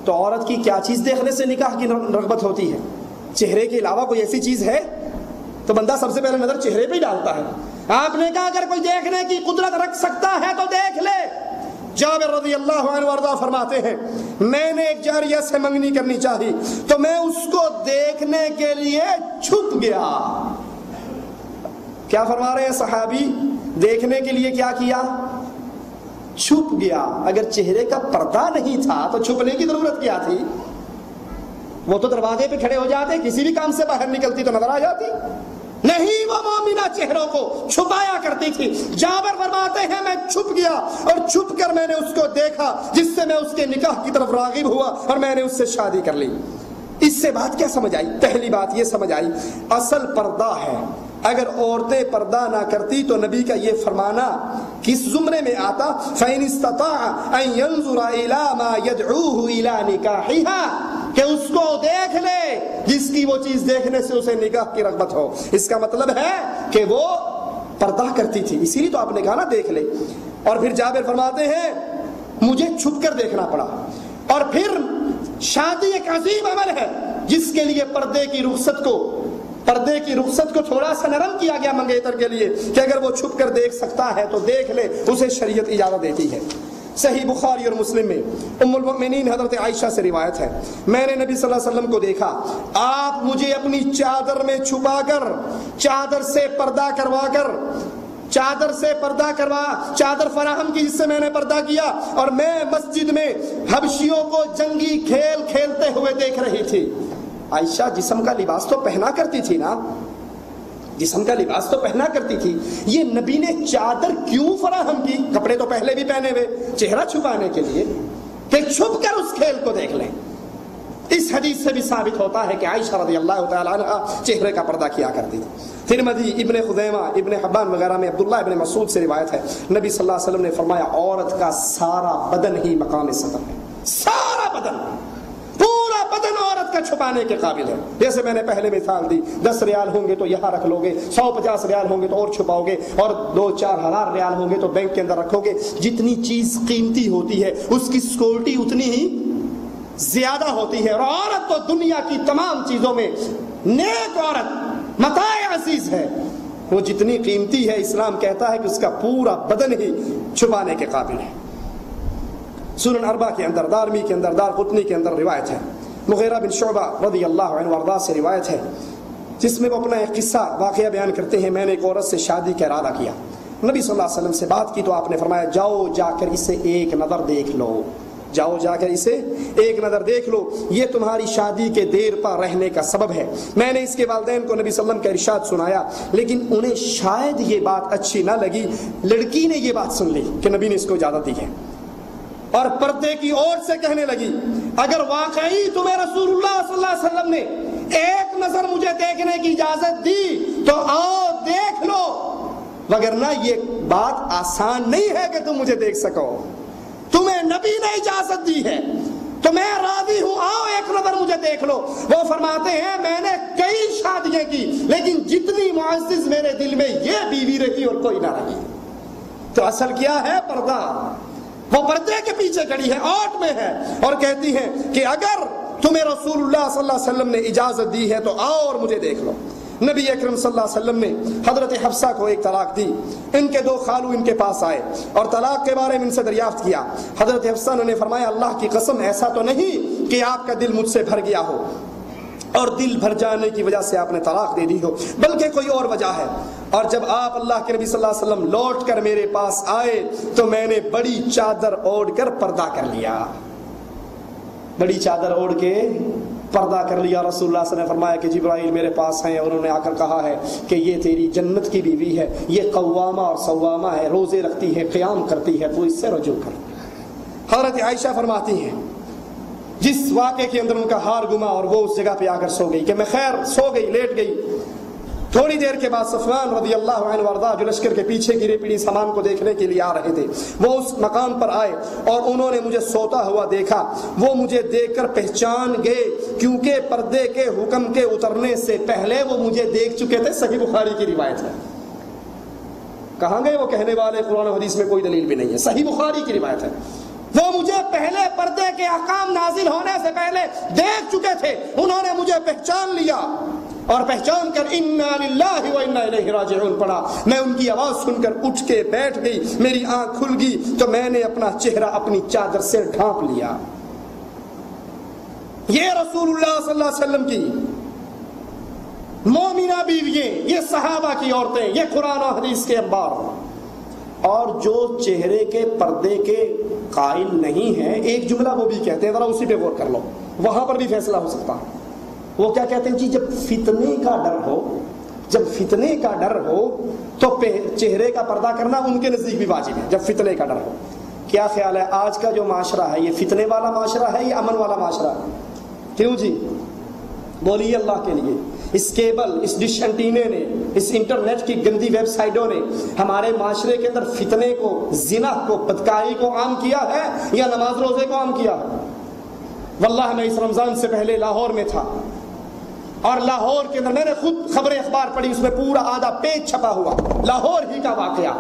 تو عورت کی کیا چیز دیکھنے سے نکاح کی رغبت ہوتی ہے؟ چہرے کے علاوہ کوئی ایسی چیز ہے؟ تو بندہ سب سے پہلے نظر چہرے پہ ہی ڈالتا ہے۔ آپ نے کہا اگر کوئی دیکھنے کی قدرت رکھ سکتا ہے تو دیکھ لے۔ جابر رضی اللہ عنہ وارضہ فرماتے ہیں میں نے ایک جاریہ سے منگنی کرنی چاہی تو میں اس کو دیکھنے کے لیے چھپ گیا۔ کیا فرما رہے ہیں صحابی؟ دیکھنے کے لیے کیا کیا؟ چھپ گیا۔ اگر چہرے کا پردہ نہیں تھا تو چھپنے کی ضرورت کیا تھی؟ وہ تو دروازے پہ کھڑے ہو جاتے، کسی بھی کام سے باہر نکلتی تو نظر آ جاتی۔ نہیں، وہ مومنہ چہروں کو چھپایا کرتی تھی۔ جابر فرماتے ہیں میں چھپ گیا اور چھپ کر میں نے اس کو دیکھا، جس سے میں اس کے نکاح کی طرف راغب ہوا اور میں نے اس سے شادی کر لی۔ اس سے بات کیا سمجھ آئی؟ پہلی بات یہ سمجھ آئی اصل پردہ ہے۔ اگر عورتیں پردہ نہ کرتی تو نبی کا یہ فرمانا کس زمرے میں آتا؟ فَإِنِ اسْتَطَاعَ أَن يَنظُرَ إِلَى مَا يَدْعُوهُ إِلَى نِكَاحِهَا، کہ اس کو دیکھ لے جس کی وہ چیز دیکھنے سے اسے نکاح کی رغبت ہو۔ اس کا مطلب ہے کہ وہ پردہ کرتی تھی، اسی لیے تو آپ نے کہا نا دیکھ لے۔ اور پھر جابر فرماتے ہیں مجھے چھپ کر دیکھنا پڑا۔ اور پھر شادی ایک عظیم عمل ہے جس کے لیے پردے کی رخصت کو تھوڑا سا نرم کیا گیا منگیتر کے لیے کہ اگر وہ چھپ کر دیکھ سکتا ہے تو دیکھ لے، اسے شریعت اجازت دیتی ہے۔ صحیح بخاری اور مسلم میں ام المؤمنین حضرت عائشہ سے روایت ہے میں نے نبی صلی اللہ علیہ وسلم کو دیکھا، آپ مجھے اپنی چادر میں چھپا کر چادر سے پردہ چادر فراہم کی جس سے میں نے پردہ کیا، اور میں مسجد میں حبشیوں کو جنگی کھیل کھیلتے ہوئے دیکھ رہی تھی۔ عائشہ جسم کا لباس تو پہنا کرتی تھی نا، جسم کا لباس تو پہنا کرتی تھی، یہ نبی نے چادر کیوں فراہم کی؟ کپڑے تو پہلے بھی پہنے ہوئے، چہرہ چھپانے کے لیے کہ چھپ کر اس کھیل کو دیکھ لیں۔ اس حدیث سے بھی ثابت ہوتا ہے کہ عائشہ رضی اللہ تعالی عنہ چہرے کا پردہ کیا کرتی تھی۔ ترمذی، ابن خزیمہ، ابن حبان وغیرہ میں عبداللہ ابن مسعود سے روایت ہے نبی صلی اللہ علیہ وسلم نے فرمایا عورت کا سارا بدن ہی مقام ستر ہے۔ سارا بدن، پورا بدن عورت کا چھپانے کے قابل ہے۔ جیسے میں نے پہلے مثال دی، 10 ریال ہوں گے تو یہاں رکھ لو گے، 150 ریال ہوں گے تو اور چھپاؤ گے، اور 2-4 ہزار ریال ہوں گے تو بینک کے اندر رکھو گے۔ جتنی چیز قیمتی ہوتی ہے اس کی سیکورٹی اتنی ہی زیادہ ہوتی ہے۔ اور عورت تو دنیا کی تمام چیزوں میں نیک عورت متاع عزیز ہے، وہ جتنی قیمتی ہے اسلام کہتا ہے کہ اس کا پورا بدن ہی چھپانے کے قابل ہے۔ سنن اربع کے اندر، دارمی کے اندر، دارقطنی کے اندر روایت ہے مغیرہ بن شعبہ رضی اللہ عنہ وارضاہ سے روایت ہے جس میں وہ اپنا ایک قصہ واقعہ بیان کرتے ہیں میں نے ایک عورت سے شادی کا ارادہ کیا، نبی صلی اللہ علیہ وسلم سے بات کی تو آپ نے فرمایا جاؤ جا کر اسے ایک نظر دیکھ لو، جاؤ جا کر اسے ایک نظر دیکھ لو، یہ تمہاری شادی کے دیر پر رہنے کا سبب ہے۔ میں نے اس کے والدین کو نبی صلی اللہ علیہ وسلم کا ارشاد سنایا لیکن انہیں شاید یہ بات اچھی نہ لگی۔ لڑکی نے یہ بات سن لی کہ نبی نے اس کو اجازت دی ہے اور پردے کی اور سے کہنے لگی اگر واقعی تمہیں رسول اللہ صلی اللہ علیہ وسلم نے ایک نظر مجھے دیکھنے کی اجازت دی تو آؤ دیکھ لو، وگرنہ یہ بات آسان نہیں ہے کہ تم مجھے دیکھ سکو، تمہیں نبی نے اجازت دی ہے تو میں راضی ہوں، آؤ ایک نظر مجھے دیکھ لو۔ وہ فرماتے ہیں میں نے کئی شادیاں کی لیکن جتنی معزز میرے دل میں یہ بیوی رہی اور کوئی نہ رہی۔ تو اصل کیا ہے؟ پردہ۔ وہ پردے کے پیچھے کھڑی ہے، اوٹ میں ہے اور کہتی ہے کہ اگر تمہیں رسول اللہ صلی اللہ علیہ وسلم نے اجازت دی ہے تو آؤ اور مجھے دیکھ لو۔ نبی اکرم صلی اللہ علیہ وسلم نے حضرت حفصہ کو ایک طلاق دی، ان کے 2 خالو ان کے پاس آئے اور طلاق کے بارے میں ان سے دریافت کیا۔ حضرت حفصہ نے فرمایا اللہ کی قسم ایسا تو نہیں کہ آپ کا دل مجھ سے بھر گیا ہو اور دل بھر جانے کی وجہ سے آپ نے طلاق دے دی ہو، بلکہ کوئی اور وجہ ہے۔ اور جب آپ اللہ کے نبی صلی اللہ علیہ وسلم لوٹ کر میرے پاس آئے تو میں نے بڑی چادر اوڑھ کر پردہ کر لیا، بڑی چادر اوڑھ کے پردہ کر لیا۔ رسول اللہ صلی اللہ علیہ وسلم نے فرمایا کہ جبرائیل میرے پاس ہیں اور انہوں نے آ کر کہا ہے کہ یہ تیری جنت کی بیوی ہے، یہ قوامہ اور صوامہ ہے، روزے رکھتی ہے، قیام کرتی ہے، تو اس سے رجوع کر۔ حضرت عائشہ فرماتی ہیں جس واقعے کے اندر ان کا ہار گما اور وہ اس جگہ پہ آ کر سو گئی کہ میں خیر سو گئی، لیٹ گئی، تھوڑی دیر کے بعد صفوان رضی اللہ عنہ وارضاہ جو لشکر کے پیچھے گرے پڑی سامان کو دیکھنے کے لیے آ رہے تھے، وہ اس مقام پر آئے اور انہوں نے مجھے سوتا ہوا دیکھا۔ وہ مجھے دیکھ کر پہچان گئے کیونکہ پردے کے حکم کے اترنے سے پہلے وہ مجھے دیکھ چکے تھے۔ صحیح بخاری کی روایت ہے۔ کہاں گئے وہ کہنے والے؟ قرآن و حدیث میں کوئی دلیل بھی نہیں ہے، صحیح بخاری کی روایت ہے۔ وہ مجھے پہلے پردے کے احکام نازل ہونے سے پہلے دیکھ چکے تھے، انہوں نے مجھے پہچان لیا اور پہچان کر انا للہ و انا الیہ راجعون پڑھا۔ میں ان کی آواز سن کر اٹھ کے بیٹھ گئی، میری آنکھ کھل گئی تو میں نے اپنا چہرہ اپنی چادر سے ڈھانپ لیا۔ یہ رسول اللہ صلی اللہ علیہ وسلم کی مومنہ بیوییں، یہ صحابہ کی عورتیں، یہ قرآن و حدیث کے انبار۔ اور جو چہرے کے پردے کے قائل نہیں ہیں، ایک جملہ وہ بھی کہتے ہیں، ذرا اسی پہ غور کر لو، وہاں پر بھی فیصلہ ہو سکتا ہے۔ وہ کیا کہتے ہیں جی، جب فتنے کا ڈر ہو، جب فتنے کا ڈر ہو تو چہرے کا پردہ کرنا ان کے نزدیک بھی واجب ہے، جب فتنے کا ڈر ہو۔ کیا خیال ہے آج کا جو معاشرہ ہے یہ فتنے والا معاشرہ ہے یا امن والا معاشرہ ہے؟ کیوں جی بولیے اللہ کے لیے؟ اس کیبل، اس ڈش انٹینے نے، اس انٹرنیٹ کی گندی ویب سائٹوں نے ہمارے معاشرے کے اندر فتنے کو، زنا کو، بدکاری کو عام کیا ہے یا نماز روزے کو عام کیا ہے؟ واللہ میں اس رمضان سے پہلے لاہور میں تھا اور لاہور کے اندر میں نے خود خبر اخبار پڑھی، اس میں پورا آدھا پیج چھپا ہوا لاہور ہی کا واقعہ۔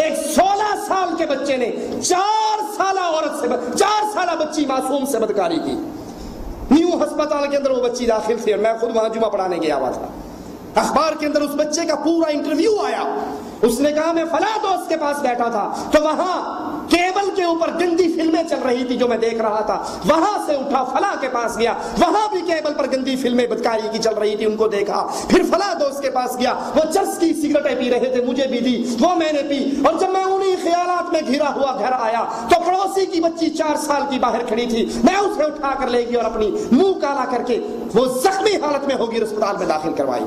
ایک 16 سال کے بچے نے 4 سالہ بچی معصوم سے بدکاری کی۔ نیو ہسپتال کے اندر وہ بچی داخل تھی اور میں خود وہاں جمعہ پڑھانے گیا ہوا تھا۔ اخبار کے اندر اس بچے کا پورا انٹرویو آیا۔ اس نے کہا میں فلاں دوست کے پاس بیٹھا تھا تو وہاں کیبل کے اوپر گندی فلمیں چل رہی تھی جو میں دیکھ رہا تھا، وہاں سے اٹھا فلاں کے پاس گیا، وہاں بھی کیبل پر گندی فلمیں بدکاری کی چل رہی تھی، ان کو دیکھا۔ پھر فلاں دوست کے پاس گیا، وہ چرس کی سگریٹیں پی رہے تھے، مجھے بھی دی، وہ میں نے پی۔ اور جب میں انہی خیالات میں گھرا ہوا گھر آیا تو پڑوسی کی بچی 4 سال کی باہر کھڑی تھی، میں اسے اٹھا کر لے گئی اور اپنی منہ کالا کر کے وہ زخمی حالت میں ہوگی اسپتال میں داخل کروائی۔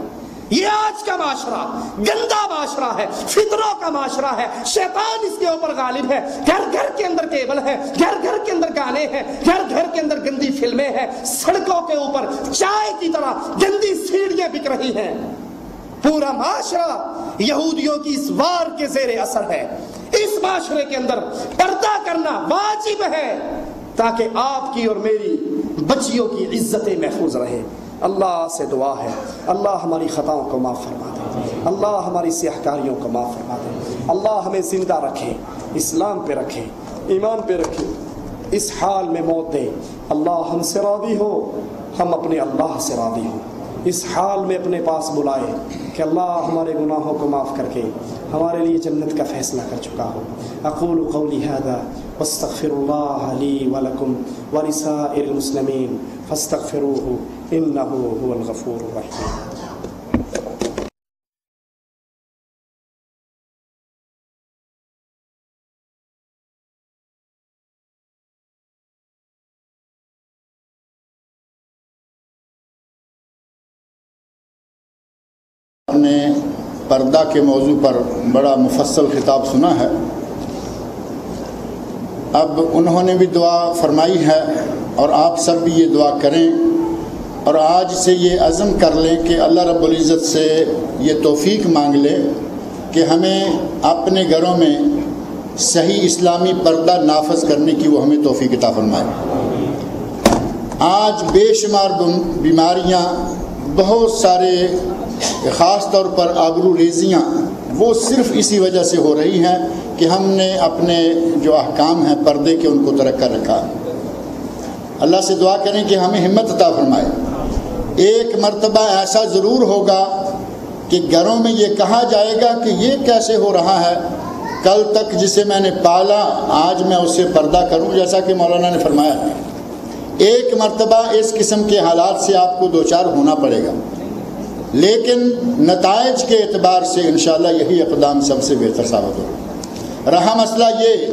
یہ آج کا معاشرہ گندا معاشرہ ہے، فطروں کا معاشرہ ہے، شیطان اس کے اوپر غالب ہے۔ گھر گھر کے اندر کیبل ہے، گھر گھر کے اندر گانے ہیں، گھر گھر کے اندر گندی فلمیں ہیں، سڑکوں کے اوپر چائے کی طرح گندی سیڑھیاں بک رہی ہیں۔ پورا معاشرہ یہودیوں کی اس وار کے زیر اثر ہے۔ اس معاشرے کے اندر پردہ کرنا واجب ہے تاکہ آپ کی اور میری بچیوں کی عزتیں محفوظ رہے۔ اللہ سے دعا ہے اللہ ہماری خطاؤں کو معاف فرما دے، اللہ ہماری سیاہکاریوں کو معاف فرما دے، اللہ ہمیں زندہ رکھے، اسلام پہ رکھے، ایمان پہ رکھے، اس حال میں موت دے۔ اللہ ہم سے راضی ہو، ہم اپنے اللہ سے راضی ہوں، اس حال میں اپنے پاس بلائے کہ اللہ ہمارے گناہوں کو معاف کر کے ہمارے لیے جنت کا فیصلہ کر چکا ہو۔ اقول قولی هذا واستغفر الله لي ولكم ولسائر المسلمين فاستغفروه انه هو الغفور الرحيم۔ نے پردہ کے موضوع پر بڑا مفصل خطاب سنا ہے۔ اب انہوں نے بھی دعا فرمائی ہے اور آپ سب بھی یہ دعا کریں اور آج سے یہ عزم کر لیں کہ اللہ رب العزت سے یہ توفیق مانگ لیں کہ ہمیں اپنے گھروں میں صحیح اسلامی پردہ نافذ کرنے کی وہ ہمیں توفیق عطا فرمائے۔ آج بے شمار بیماریاں، بہت سارے خاص طور پر آبرو ریزیاں وہ صرف اسی وجہ سے ہو رہی ہیں کہ ہم نے اپنے جو احکام ہیں پردے کے ان کو ترک کر رکھا۔ اللہ سے دعا کریں کہ ہمیں ہمت عطا فرمائے۔ ایک مرتبہ ایسا ضرور ہوگا کہ گھروں میں یہ کہا جائے گا کہ یہ کیسے ہو رہا ہے، کل تک جسے میں نے پالا آج میں اسے پردہ کروں، جیسا کہ مولانا نے فرمایا ہے۔ ایک مرتبہ اس قسم کے حالات سے آپ کو دوچار ہونا پڑے گا، لیکن نتائج کے اعتبار سے انشاءاللہ یہی اقدام سب سے بہتر ثابت ہوگا۔ رہا مسئلہ یہ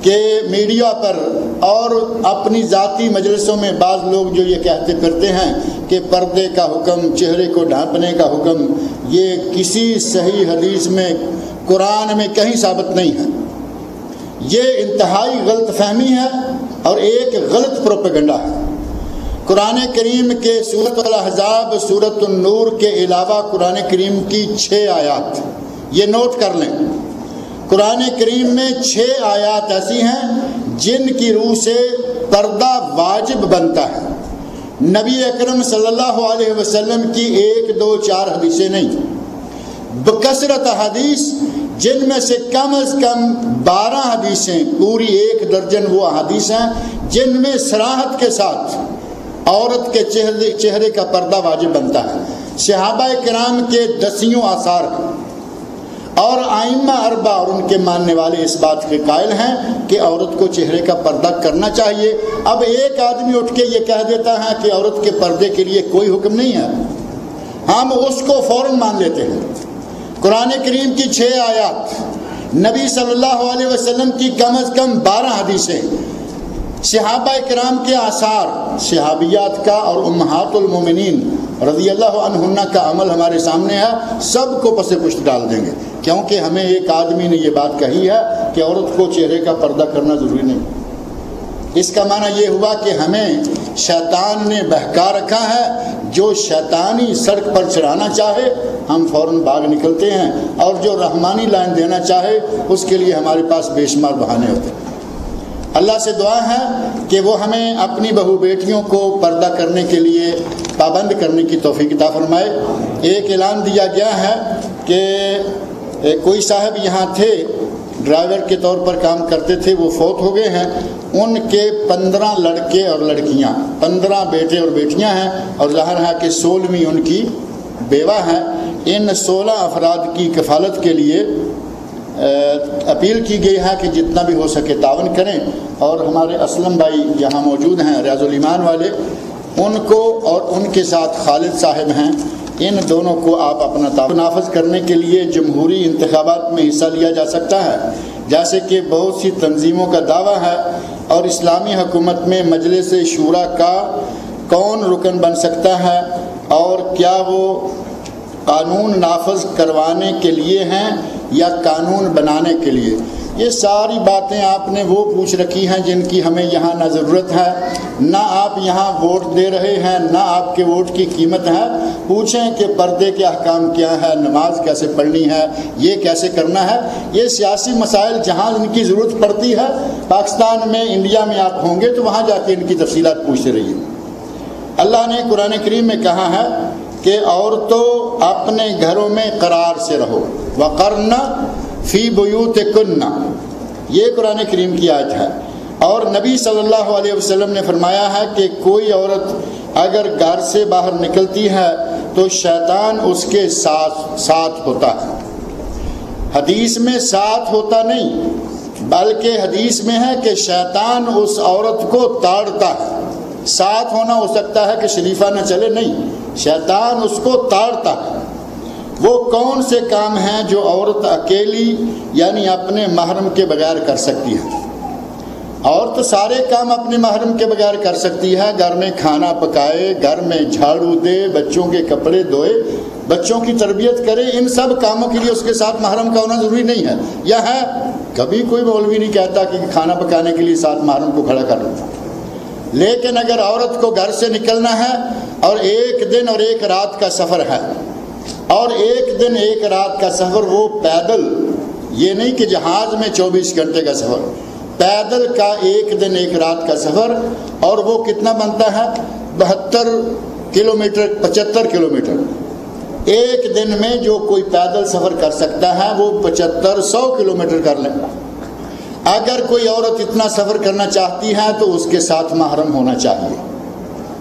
کہ میڈیا پر اور اپنی ذاتی مجلسوں میں بعض لوگ جو یہ کہتے پھرتے ہیں کہ پردے کا حکم، چہرے کو ڈھانپنے کا حکم، یہ کسی صحیح حدیث میں، قرآن میں کہیں ثابت نہیں ہے۔ یہ انتہائی غلط فہمی ہے اور ایک غلط پروپیگنڈا ہے۔ قرآن کریم کے سورۃ الاحزاب، سورۃ النور کے علاوہ قرآن کریم کی 6 آیات، یہ نوٹ کر لیں، قرآن کریم میں 6 آیات ایسی ہیں جن کی روح سے پردہ واجب بنتا ہے۔ نبی اکرم صلی اللہ علیہ وسلم کی 1 2 4 حدیثیں نہیں، بکثرت حدیث جن میں سے کم از کم 12 حدیثیں، پوری 1 درجن وہ حدیث ہیں جن میں صراحت کے ساتھ عورت کے چہرے کا پردہ واجب بنتا ہے۔ صحابہ کرام کے 10 آثار اور ائمہ 4 اور ان کے ماننے والے اس بات کے قائل ہیں کہ عورت کو چہرے کا پردہ کرنا چاہیے۔ اب ایک آدمی اٹھ کے یہ کہہ دیتا ہے کہ عورت کے پردے کے لیے کوئی حکم نہیں ہے، ہم اس کو فوراً مان لیتے ہیں۔ قرآن کریم کی 6 آیات، نبی صلی اللہ علیہ وسلم کی کم از کم 12 حدیثیں، صحابہ کرام کے آثار، صحابیات کا اور امہات المومنین رضی اللہ عنہن کا عمل ہمارے سامنے ہے، سب کو پس پشت ڈال دیں گے، کیونکہ ہمیں ایک آدمی نے یہ بات کہی ہے کہ عورت کو چہرے کا پردہ کرنا ضروری نہیں۔ اس کا معنی یہ ہوا کہ ہمیں شیطان نے بہکا رکھا ہے، جو شیطانی سڑک پر چڑھانا چاہے ہم فوراً بھاگ نکلتے ہیں، اور جو رحمانی لائن دینا چاہے اس کے لیے ہمارے پاس بے شمار بہانے ہوتے ہیں۔ اللہ سے دعا ہے کہ وہ ہمیں اپنی بہو بیٹیوں کو پردہ کرنے کے لیے پابند کرنے کی توفیق عطا فرمائے۔ ایک اعلان دیا گیا ہے کہ کوئی صاحب یہاں تھے، ڈرائیور کے طور پر کام کرتے تھے، وہ فوت ہو گئے ہیں۔ ان کے 15 لڑکے اور لڑکیاں، 15 بیٹے اور بیٹیاں ہیں، اور ظاہر ہے کہ 16ویں ان کی بیوہ ہے۔ ان 16 افراد کی کفالت کے لیے اپیل کی گئی ہے کہ جتنا بھی ہو سکے تعاون کریں، اور ہمارے اسلم بھائی یہاں موجود ہیں ریاض الایمان والے، ان کو اور ان کے ساتھ خالد صاحب ہیں، ان دونوں کو آپ اپنا تعاون نافذ کرنے کے لیے جمہوری انتخابات میں حصہ لیا جا سکتا ہے، جیسے کہ بہت سی تنظیموں کا دعویٰ ہے، اور اسلامی حکومت میں مجلس شورا کا کون رکن بن سکتا ہے، اور کیا وہ قانون نافذ کروانے کے لیے ہیں یا قانون بنانے کے لیے۔ یہ ساری باتیں آپ نے وہ پوچھ رکھی ہیں جن کی ہمیں یہاں نہ ضرورت ہے، نہ آپ یہاں ووٹ دے رہے ہیں، نہ آپ کے ووٹ کی قیمت ہے۔ پوچھیں کہ پردے کے احکام کیا ہے، نماز کیسے پڑھنی ہے، یہ کیسے کرنا ہے۔ یہ سیاسی مسائل جہاں ان کی ضرورت پڑتی ہے، پاکستان میں، انڈیا میں آپ ہوں گے تو وہاں جا کے ان کی تفصیلات پوچھتے رہیے۔ اللہ نے قرآن کریم میں کہا ہے کہ عورتوں اپنے گھروں میں قرار سے رہو، وقرن فی بیوتکن، یہ قرآن کریم کی آیت ہے۔ اور نبی صلی اللہ علیہ وسلم نے فرمایا ہے کہ کوئی عورت اگر گھر سے باہر نکلتی ہے تو شیطان اس کے ساتھ ہوتا ہے۔ حدیث میں ساتھ ہوتا نہیں، بلکہ حدیث میں ہے کہ شیطان اس عورت کو تاڑتا ہے۔ ساتھ ہونا ہو سکتا ہے کہ شریفہ نہ چلے، نہیں، شیطان اس کو تاڑتا ہے۔ وہ کون سے کام ہیں جو عورت اکیلی یعنی اپنے محرم کے بغیر کر سکتی ہے؟ عورت سارے کام اپنے محرم کے بغیر کر سکتی ہے، گھر میں کھانا پکائے، گھر میں جھاڑو دے، بچوں کے کپڑے دھوئے، بچوں کی تربیت کرے، ان سب کاموں کے لیے اس کے ساتھ محرم کا ہونا ضروری نہیں ہے۔ یا ہے کبھی کوئی مولوی نہیں کہتا کہ کھانا پکانے کے لیے ساتھ محرم کو کھڑا کر لو، لیکن اگر عورت کو گھر سے نکلنا ہے اور 1 دن اور 1 رات کا سفر ہے، اور 1 دن 1 رات کا سفر وہ پیدل، یہ نہیں کہ جہاز میں 24 گھنٹے کا سفر، پیدل کا 1 دن 1 رات کا سفر، اور وہ کتنا بنتا ہے؟ 72 کلومیٹر، 75 کلومیٹر۔ 1 دن میں جو کوئی پیدل سفر کر سکتا ہے وہ 7500 کلومیٹر کر لیں۔ اگر کوئی عورت اتنا سفر کرنا چاہتی ہے تو اس کے ساتھ محرم ہونا چاہیے۔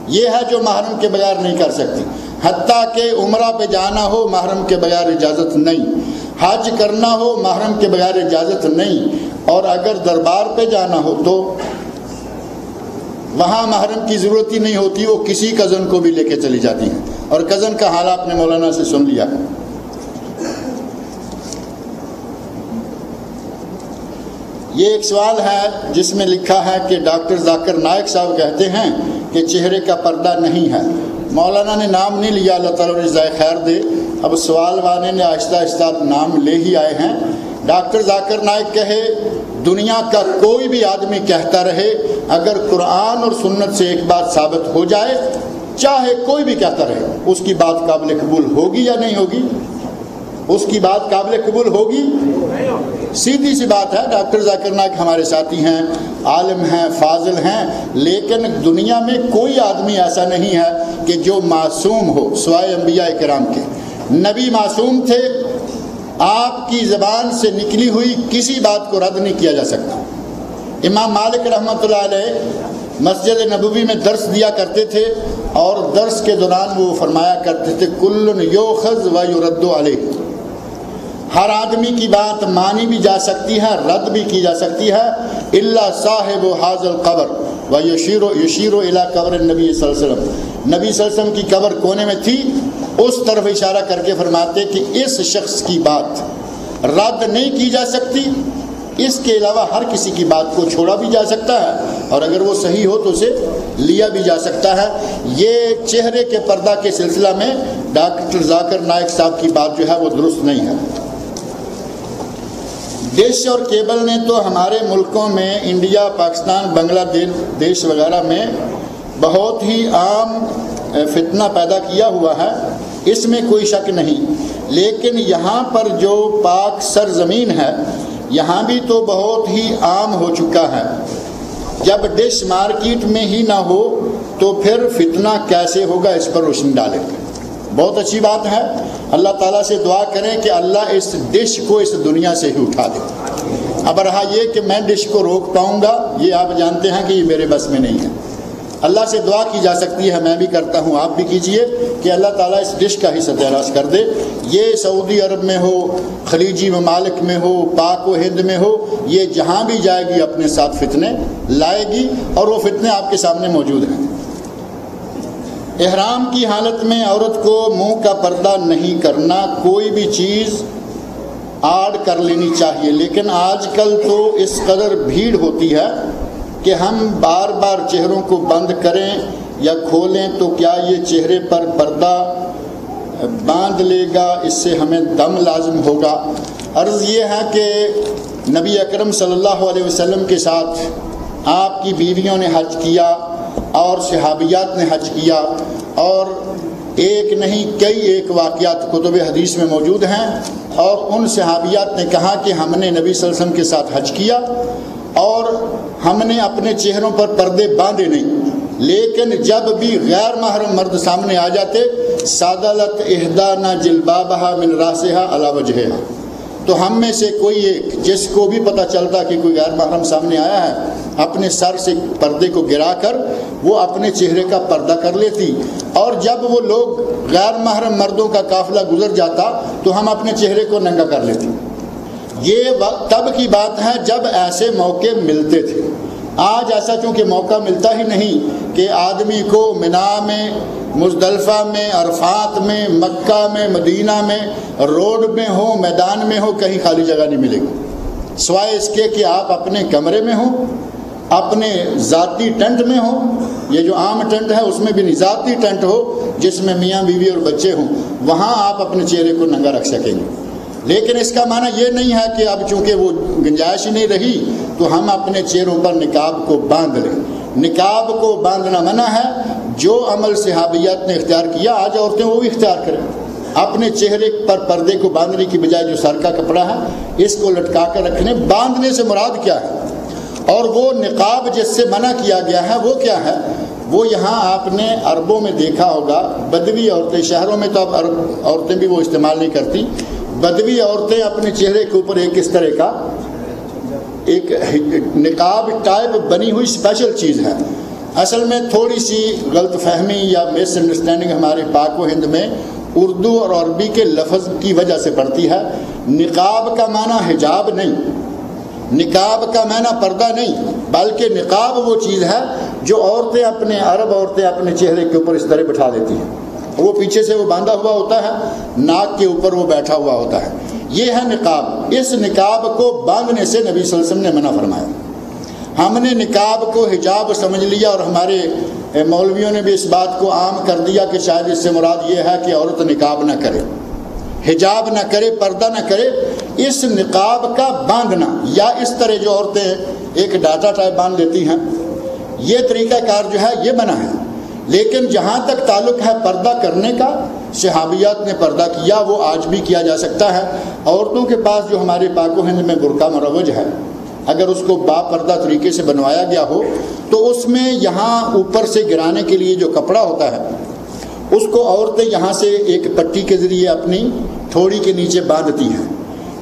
یہ ہے جو محرم کے بغیر نہیں کر سکتی۔ حتیٰ کہ عمرہ پہ جانا ہو محرم کے بغیر اجازت نہیں، حج کرنا ہو محرم کے بغیر اجازت نہیں، اور اگر دربار پہ جانا ہو تو وہاں محرم کی ضرورت ہی نہیں ہوتی، وہ کسی کزن کو بھی لے کے چلی جاتی ہیں، اور کزن کا حال آپ نے مولانا سے سن لیا۔ یہ ایک سوال ہے جس میں لکھا ہے کہ ڈاکٹر ذاکر نائک صاحب کہتے ہیں کہ چہرے کا پردہ نہیں ہے۔ مولانا نے نام نہیں لیا، اللہ تعالیٰ جزائے خیر دے۔ اب سوال والے نے آہستہ آہستہ نام لے ہی آئے ہیں۔ ڈاکٹر ذاکر نائک کہے، دنیا کا کوئی بھی آدمی کہتا رہے، اگر قرآن اور سنت سے ایک بات ثابت ہو جائے، چاہے کوئی بھی کہتا رہے، اس کی بات قابل قبول ہوگی یا نہیں ہوگی؟ اس کی بات قابل قبول ہوگی؟ سیدھی سی بات ہے۔ ڈاکٹر ذاکر نائک ہمارے ساتھی ہیں، عالم ہیں، فاضل ہیں، لیکن دنیا میں کوئی آدمی ایسا نہیں ہے کہ جو معصوم ہو سوائے انبیاء کرام کے۔ نبی معصوم تھے، آپ کی زبان سے نکلی ہوئی کسی بات کو رد نہیں کیا جا سکتا۔ امام مالک رحمۃ اللہ علیہ مسجد نبوی میں درس دیا کرتے تھے، اور درس کے دوران وہ فرمایا کرتے تھے کل یؤخذ و یرد علیہ، ہر آدمی کی بات مانی بھی جا سکتی ہے، رد بھی کی جا سکتی ہے، الا صاحب حاذ القبر و یشیر الی قبر النبی صلی اللہ علیہ وسلم، نبی صلی اللہ علیہ وسلم کی قبر کونے میں تھی، اس طرف اشارہ کر کے فرماتے کہ اس شخص کی بات رد نہیں کی جا سکتی، اس کے علاوہ ہر کسی کی بات کو چھوڑا بھی جا سکتا ہے، اور اگر وہ صحیح ہو تو اسے لیا بھی جا سکتا ہے۔ یہ چہرے کے پردہ کے سلسلہ میں ڈاکٹر ذاکر نائک صاحب کی بات جو ہے وہ درست نہیں ہے۔ ڈش اور کیبل نے تو ہمارے ملکوں میں انڈیا، پاکستان، بنگلہ دیش وغیرہ میں بہت ہی عام فتنہ پیدا کیا ہوا ہے، اس میں کوئی شک نہیں، لیکن یہاں پر جو پاک سرزمین ہے یہاں بھی تو بہت ہی عام ہو چکا ہے۔ جب ڈش مارکیٹ میں ہی نہ ہو تو پھر فتنہ کیسے ہوگا، اس پر روشنی ڈالیں۔ بہت اچھی بات ہے، اللہ تعالیٰ سے دعا کریں کہ اللہ اس ڈش کو اس دنیا سے ہی اٹھا دے۔ اب رہا یہ کہ میں ڈش کو روک پاؤں گا، یہ آپ جانتے ہیں کہ یہ میرے بس میں نہیں ہے۔ اللہ سے دعا کی جا سکتی ہے، میں بھی کرتا ہوں، آپ بھی کیجئے کہ اللہ تعالیٰ اس ڈش کا ہی ستیہ ناش کر دے۔ یہ سعودی عرب میں ہو، خلیجی ممالک میں ہو، پاک و ہند میں ہو، یہ جہاں بھی جائے گی اپنے ساتھ فتنے لائے گی، اور وہ فتنے آپ کے سامنے موجود ہیں۔ احرام کی حالت میں عورت کو منہ کا پردہ نہیں کرنا، کوئی بھی چیز آڑ کر لینی چاہیے، لیکن آج کل تو اس قدر بھیڑ ہوتی ہے کہ ہم بار بار چہروں کو بند کریں یا کھولیں تو کیا یہ چہرے پر پردہ باندھ لے گا، اس سے ہمیں دم لازم ہوگا۔ عرض یہ ہے کہ نبی اکرم صلی اللہ علیہ وسلم کے ساتھ آپ کی بیویوں نے حج کیا اور صحابیات نے حج کیا، اور ایک نہیں کئی ایک واقعات کتب حدیث میں موجود ہیں، اور ان صحابیات نے کہا کہ ہم نے نبی صلی اللہ علیہ وسلم کے ساتھ حج کیا اور ہم نے اپنے چہروں پر پردے باندھے نہیں، لیکن جب بھی غیر محرم مرد سامنے آ جاتے سادلت احدانا جلبابہا من راسہا علی وجہہا، تو ہم میں سے کوئی ایک جس کو بھی پتہ چلتا کہ کوئی غیر محرم سامنے آیا ہے اپنے سر سے پردے کو گرا کر وہ اپنے چہرے کا پردہ کر لیتی، اور جب وہ لوگ غیر محرم مردوں کا قافلہ گزر جاتا تو ہم اپنے چہرے کو ننگا کر لیتے۔ یہ تب کی بات ہے جب ایسے موقع ملتے تھے، آج ایسا چونکہ موقع ملتا ہی نہیں کہ آدمی کو منا میں، مزدلفہ میں، عرفات میں، مکہ میں، مدینہ میں، روڈ میں ہو، میدان میں ہو، کہیں خالی جگہ نہیں ملے گی، سوائے اس کے کہ آپ اپنے کمرے میں ہوں، اپنے ذاتی ٹینٹ میں ہو، یہ جو عام ٹینٹ ہے اس میں بھی نہیں، ذاتی ٹینٹ ہو جس میں میاں بیوی اور بچے ہوں، وہاں آپ اپنے چہرے کو ننگا رکھ سکیں گے۔ لیکن اس کا معنی یہ نہیں ہے کہ اب چونکہ وہ گنجائش ہی نہیں رہی تو ہم اپنے چہروں پر نقاب کو باندھ لیں۔ نقاب کو باندھنا منع ہے، جو عمل صحابیات نے اختیار کیا آج عورتیں وہ بھی اختیار کریں، اپنے چہرے پر پردے کو باندھنے کی بجائے جو سر کا کپڑا ہے اس کو لٹکا کر رکھنے۔ باندھنے سے مراد کیا ہے، اور وہ نقاب جس سے منع کیا گیا ہے وہ کیا ہے؟ وہ یہاں آپ نے عربوں میں دیکھا ہوگا، بدوی عورتیں، شہروں میں تو اب عرب عورتیں بھی وہ استعمال نہیں کرتی، بدوی عورتیں اپنے چہرے کے اوپر ایک اس طرح کا ایک نقاب ٹائپ بنی ہوئی اسپیشل چیز ہے۔ اصل میں تھوڑی سی غلط فہمی یا مس انڈرسٹینڈنگ ہمارے پاک و ہند میں اردو اور عربی کے لفظ کی وجہ سے پڑتی ہے۔ نقاب کا معنی حجاب نہیں، نقاب کا معنی پردہ نہیں، بلکہ نقاب وہ چیز ہے جو عورتیں اپنے عرب عورتیں اپنے چہرے کے اوپر اس طرح بٹھا دیتی ہیں، وہ پیچھے سے وہ باندھا ہوا ہوتا ہے، ناک کے اوپر وہ بیٹھا ہوا ہوتا ہے، یہ ہے نقاب۔ اس نقاب کو باندھنے سے نبی صلی اللہ علیہ وسلم نے منع فرمایا۔ ہم نے نقاب کو حجاب سمجھ لیا اور ہمارے مولویوں نے بھی اس بات کو عام کر دیا کہ شاید اس سے مراد یہ ہے کہ عورت نقاب نہ کرے، حجاب نہ کرے، پردہ نہ کرے۔ اس نقاب کا باندھنا یا اس طرح جو عورتیں ایک ڈاٹا ٹائپ باندھ لیتی ہیں، یہ طریقہ کار جو ہے یہ منع ہے۔ لیکن جہاں تک تعلق ہے پردہ کرنے کا، صحابیات نے پردہ کیا، وہ آج بھی کیا جا سکتا ہے۔ عورتوں کے پاس جو ہمارے پاک و ہند میں برقع مروج ہے، اگر اس کو با پردہ طریقے سے بنوایا گیا ہو تو اس میں یہاں اوپر سے گرانے کے لیے جو کپڑا ہوتا ہے اس کو عورتیں یہاں سے ایک پٹی کے ذریعے اپنی تھوڑی کے نیچے باندھتی ہیں۔